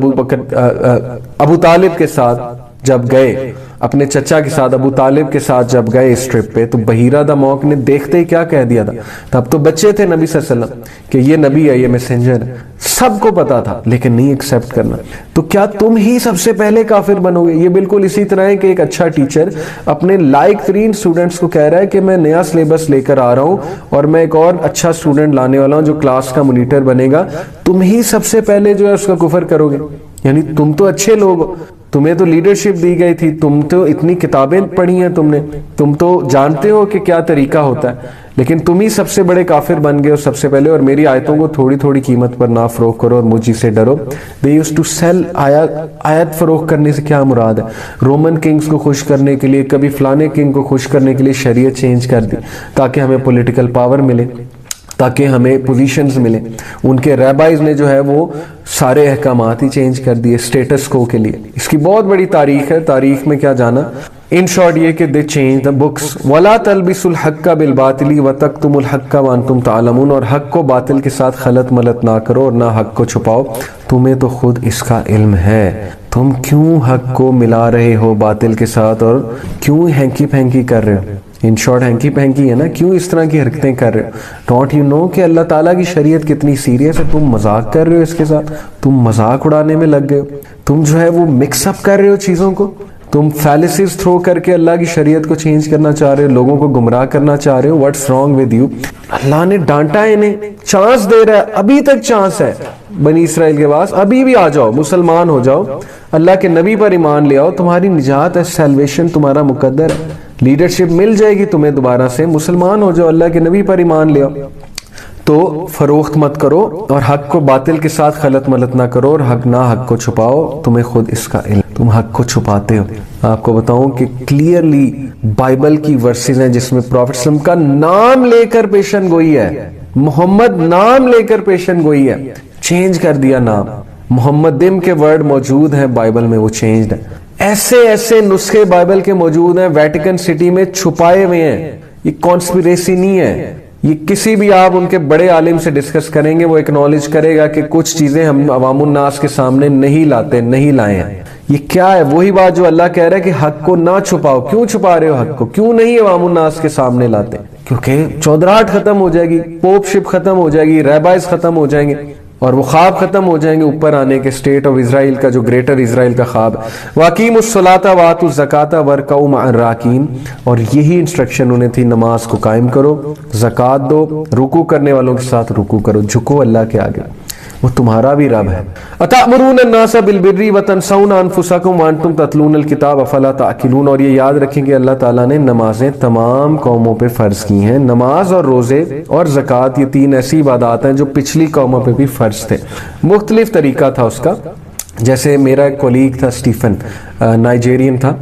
ابو طالب کے ساتھ جب گئے، اپنے چچا کے ساتھ ابو طالب کے ساتھ جب گئے اس ٹرپ پہ، تو بحیرہ دا مونگ نے دیکھتے ہی کیا کہہ دیا تھا، تب تو بچے تھے نبی صلی اللہ علیہ وسلم کہ یہ نبی ہے، یہ میسنجر ہے، سب کو پتا تھا لیکن نہیں ایکسیپٹ کرنا۔ تو کیا تم ہی سب سے پہلے کافر بنو گے؟ یہ بالکل اسی طرح ہے کہ ایک اچھا ٹیچر اپنے لائق ترین سٹوڈنٹس کو کہہ رہا ہے کہ میں نیا سلیبس لے کر آ رہا ہوں اور میں ایک اور اچھا سٹوڈنٹ لانے والا ہوں جو کلاس کا مانیٹر بنے گا، تم ہی سب سے پہلے جو ہے اس کا کفر کرو گے؟ یعنی تم تو اچھے لوگ ہو، تمہیں تو لیڈرشپ دی گئی تھی، تم تو اتنی کتابیں پڑھی ہیں تم نے، تم تو جانتے ہو کہ کیا طریقہ ہوتا ہے، لیکن تم ہی سب سے بڑے کافر بن گئے ہو سب سے پہلے، اور میری آیتوں کو تھوڑی تھوڑی قیمت پر نہ فروخت کرو اور مجھ سے ڈرو۔ they used to sell آیت فروخت کرنے سے کیا مراد ہے؟ رومن کنگز کو خوش کرنے کے لیے، کبھی فلانے کنگ کو خوش کرنے کے لیے شریعت چینج کر دی تاکہ ہمیں پولیٹیکل پاور ملے، تاکہ ہمیں پوزیشنز ملیں۔ ان کے ریبائز نے جو ہے وہ سارے احکامات ہی چینج کر دیے اسٹیٹس کو کے لیے۔ اس کی بہت بڑی تاریخ ہے، تاریخ میں کیا جانا۔ ان شارٹ یہ کہ they changed the books وَلَا تَلْبِسُوا الْحَقَّ بِالْبَاطِلِ وَتَكْتُمُوا الْحَقَّ وَأَنْتُمْ تَعْلَمُونَ، اور حق کو باطل کے ساتھ خلط ملط نہ کرو اور نہ حق کو چھپاؤ، تمہیں تو خود اس کا علم ہے، تم کیوں حق کو ملا رہے ہو باطل کے ساتھ اور کیوں ہینکی پھینکی کر رہے ہو؟ ان شارٹ ہینکی پینکی ہے نا، کیوں اس طرح کی حرکتیں کر رہے ہو؟ ڈونٹ یو نو کہ اللہ تعالیٰ کی شریعت کتنی سیریس ہے؟ تم مذاق کر رہے ہو اس کے ساتھ، تم مذاق اڑانے میں لگ گئے ہو، تم جو ہے وہ مکس اپ کر رہے ہو چیزوں کو، تم فیلسیز تھرو کر کے اللہ کی شریعت کو چینج کرنا چاہ رہے ہو، لوگوں کو گمراہ کرنا چاہ رہے ہو۔ What's wrong with you? اللہ نے ڈانٹا ہے انہیں، چانس دے رہا ہے، ابھی تک چانس ہے بنی اسرائیل کے پاس، ابھی بھی آ جاؤ، مسلمان ہو جاؤ، اللہ کے نبی پر ایمان لے آؤ، تمہاری نجات ہے، سیلویشن تمہارا مقدر ہے، لیڈرشپ مل جائے گی تمہیں دوبارہ سے، مسلمان ہو جاؤ، اللہ کے نبی پر ایمان لے آؤ۔ تو فروخت مت کرو اور حق کو باطل کے ساتھ خلط ملط نہ کرو اور حق نہ حق کو چھپاؤ، تمہیں خود اس کا علم، تم حق کو چھپاتے ہو۔ آپ کو بتاؤں کہ کلیئرلی بائبل کی ورسز ہیں جس میں پروفیٹ صلی اللہ علیہ وسلم کا نام لے کر پیشن گوئی ہے، محمد نام لے کر پیشن گوئی ہے، چینج کر دیا نام، محمدم کے ورڈ موجود ہیں بائبل میں، وہ چینجڈ ہے۔ ایسے ایسے نسخے بائبل کے موجود ہیں ویٹیکن سٹی میں چھپائے ہوئے ہیں، یہ کانسپیریسی نہیں ہے، یہ کسی بھی آپ ان کے بڑے عالم سے ڈسکس کریں گے وہ ایکنالج کرے گا کہ کچھ چیزیں ہم عوام الناس کے سامنے نہیں لاتے، نہیں لائے ہیں۔ یہ کیا ہے؟ وہی بات جو اللہ کہہ رہا ہے کہ حق کو نہ چھپاؤ۔ کیوں چھپا رہے ہو حق کو؟ کیوں نہیں عوام الناس کے سامنے لاتے؟ کیونکہ چودراہٹ ختم ہو جائے گی، پوپ شپ ختم ہو جائے گی، ریبائز ختم ہو جائیں گے اور وہ خواب ختم ہو جائیں گے اوپر آنے کے، اسٹیٹ آف اسرائیل کا جو گریٹر اسرائیل کا خواب۔ وَأَقِیمُوا الصَّلَاةَ وَآتُوا الزَّکَاةَ وَارْکَعُوا مَعَ الرَّاکِعِینَ، اور یہی انسٹرکشن انہیں تھی، نماز کو قائم کرو، زکوٰۃ دو، رکوع کرنے والوں کے ساتھ رکوع کرو، جھکو اللہ کے آگے، وہ تمہارا بھی رب ہے۔ اَتَأْمُرُونَ النَّاسَ بِالْبِرِّ وَتَنْسَوْنَ أَنفُسَکُمْ وَأَنْتُمْ تَتْلُونَ الْکِتَابَ أَفَلَا تَعْقِلُونَ، اور یہ یاد رکھیں کہ اللہ تعالیٰ نے نمازیں تمام قوموں پہ فرض کی ہیں، نماز اور روزے اور زکوٰۃ، یہ تین ایسی عبادات ہیں جو پچھلی قوموں پہ بھی فرض تھے، مختلف طریقہ تھا اس کا۔ جیسے میرا ایک کولیگ تھا اسٹیفن، نائجیرین تھا،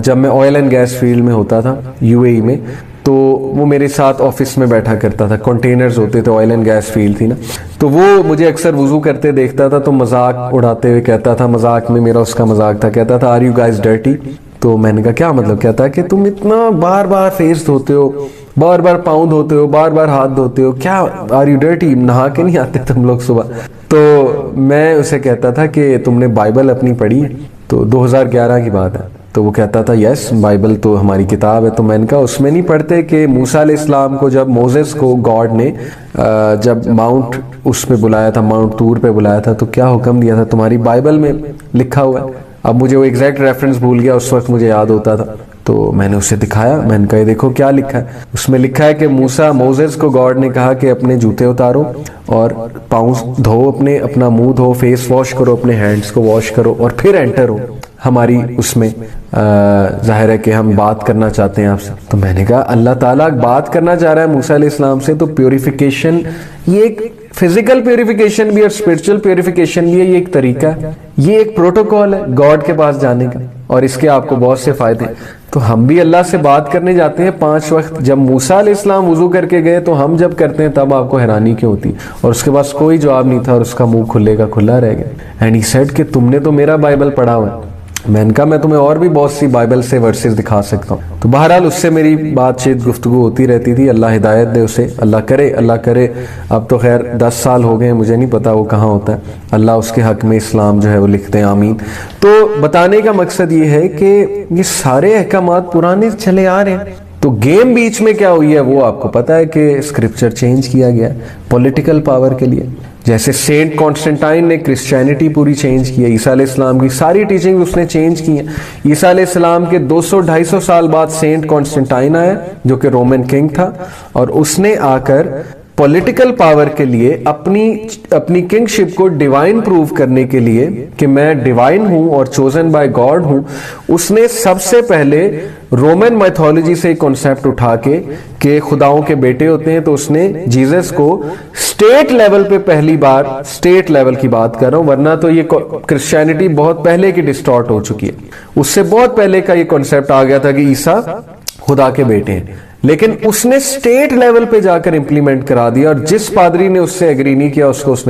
جب میں آئل اینڈ گیس فیلڈ میں ہوتا تھا UAE میں، تو وہ میرے ساتھ آفس میں بیٹھا کرتا تھا، کنٹینرز ہوتے تھے، آئل اینڈ گیس فیلڈ تھی نا، تو وہ مجھے اکثر وضو کرتے دیکھتا تھا تو مذاق اڑاتے ہوئے کہتا تھا، مذاق میں میرا اس کا مذاق تھا، کہتا تھا آر یو گائز ڈرٹی؟ تو میں نے کہا کیا مطلب؟ کہتا ہے کہ تم اتنا بار بار فیس دھوتے ہو، بار بار پاؤں دھوتے ہو، بار بار ہاتھ دھوتے ہو، کیا آر یو ڈرٹی؟ نہا کے نہیں آتے تم لوگ صبح؟ تو میں اسے کہتا تھا کہ تم نے بائبل اپنی پڑھی ہے؟ تو 2011 کی بات ہے، تو وہ کہتا تھا یس بائبل تو ہماری کتاب ہے۔ تو میں نے کہا اس میں نہیں پڑھتے کہ موسیٰ علیہ السلام کو جب موزیس کو گاڈ نے جب ماؤنٹ اس پہ بلایا تھا، ماؤنٹ طور پہ بلایا تھا، تو کیا حکم دیا تھا؟ تمہاری بائبل میں لکھا ہوا ہے۔ اب مجھے وہ ایگزیکٹ ریفرنس بھول گیا، اس وقت مجھے یاد ہوتا تھا، تو میں نے اسے دکھایا، میں نے کہا دیکھو کیا لکھا ہے۔ اس میں لکھا ہے کہ موزیس کو گاڈ نے کہا کہ اپنے جوتے اتارو اور پاؤں دھو، اپنا منہ دھو، فیس واش کرو، اپنے ہینڈز کو واش کرو اور پھر انٹر ہو ہماری اس میں، ظاہر ہے کہ ہم بات کرنا چاہتے ہیں آپ سے۔ تو میں نے کہا اللہ تعالیٰ بات کرنا چاہ رہا ہے موسیٰ علیہ السلام سے، تو پیوریفیکیشن، یہ ایک فزیکل پیوریفیکیشن بھی اور اسپرچل پیوریفیکیشن بھی ہے، یہ ایک طریقہ ہے، یہ ایک پروٹوکول ہے گاڈ کے پاس جانے کا، اور اس کے آپ کو بہت سے فائدے ہیں۔ تو ہم بھی اللہ سے بات کرنے جاتے ہیں 5 وقت، جب موسیٰ علیہ السلام وضو کر کے گئے تو ہم جب کرتے ہیں تب آپ کو حیرانی کیوں ہوتی؟ اور اس کے پاس کوئی جواب نہیں تھا اور اس کا منہ کھلے کا کھلا رہ گیا۔ اینڈ ہی سیڈ کہ تم نے تو میرا بائبل پڑھا ہوا ہے، میں نے کہا میں تمہیں اور بھی بہت سی بائبل سے ورسز دکھا سکتا ہوں. تو بہرحال اس سے میری بات چیت گفتگو ہوتی رہتی تھی. اللہ ہدایت دے اسے, اللہ کرے. اب تو خیر 10 سال ہو گئے, مجھے نہیں پتا وہ کہاں ہوتا ہے. اللہ اس کے حق میں اسلام جو ہے وہ لکھتے ہیں, آمین. تو بتانے کا مقصد یہ ہے کہ یہ سارے احکامات پرانے چلے آ رہے ہیں. تو گیم بیچ میں کیا ہوئی ہے وہ آپ کو پتا ہے کہ اسکرپچر چینج کیا گیا پولیٹیکل پاور کے لیے. جیسے سینٹ کانسٹنٹائن نے کرسچینٹی پوری چینج کی ہے, عیسیٰ علیہ السلام کی ساری ٹیچنگ اس نے چینج کی ہیں. عیسیٰ علیہ السلام کے 200-250 سال بعد سینٹ کانسٹنٹائن آیا جو کہ رومن کنگ تھا, اور اس نے آ کر پولیٹیکل پاور کے لیے اپنی کنگ شپ کو ڈیوائن پروو کرنے کے لیے کہ میں ڈیوائن ہوں اور چوزن بائی گاڈ ہوں, اس نے سب سے پہلے رومن میتھولوجی سے ایک کانسیپٹ اٹھا کے کہ خداؤں کے بیٹے ہوتے ہیں, تو اس نے جیزس کو اسٹیٹ لیول پہ پہلی بار, اسٹیٹ لیول کی بات کر رہا ہوں, ورنہ تو یہ کرسچینٹی بہت پہلے کی ڈسٹارٹ ہو چکی ہے. اس سے بہت پہلے کا یہ کانسیپٹ آ گیا تھا کہ عیسیٰ خدا کے بیٹے ہیں, لیکن اس نے اسٹیٹ لیول پہ جا کر امپلیمنٹ کرا دیا, اور جس پادری نے اس سے ایگری نہیں کیا اس کو اس نے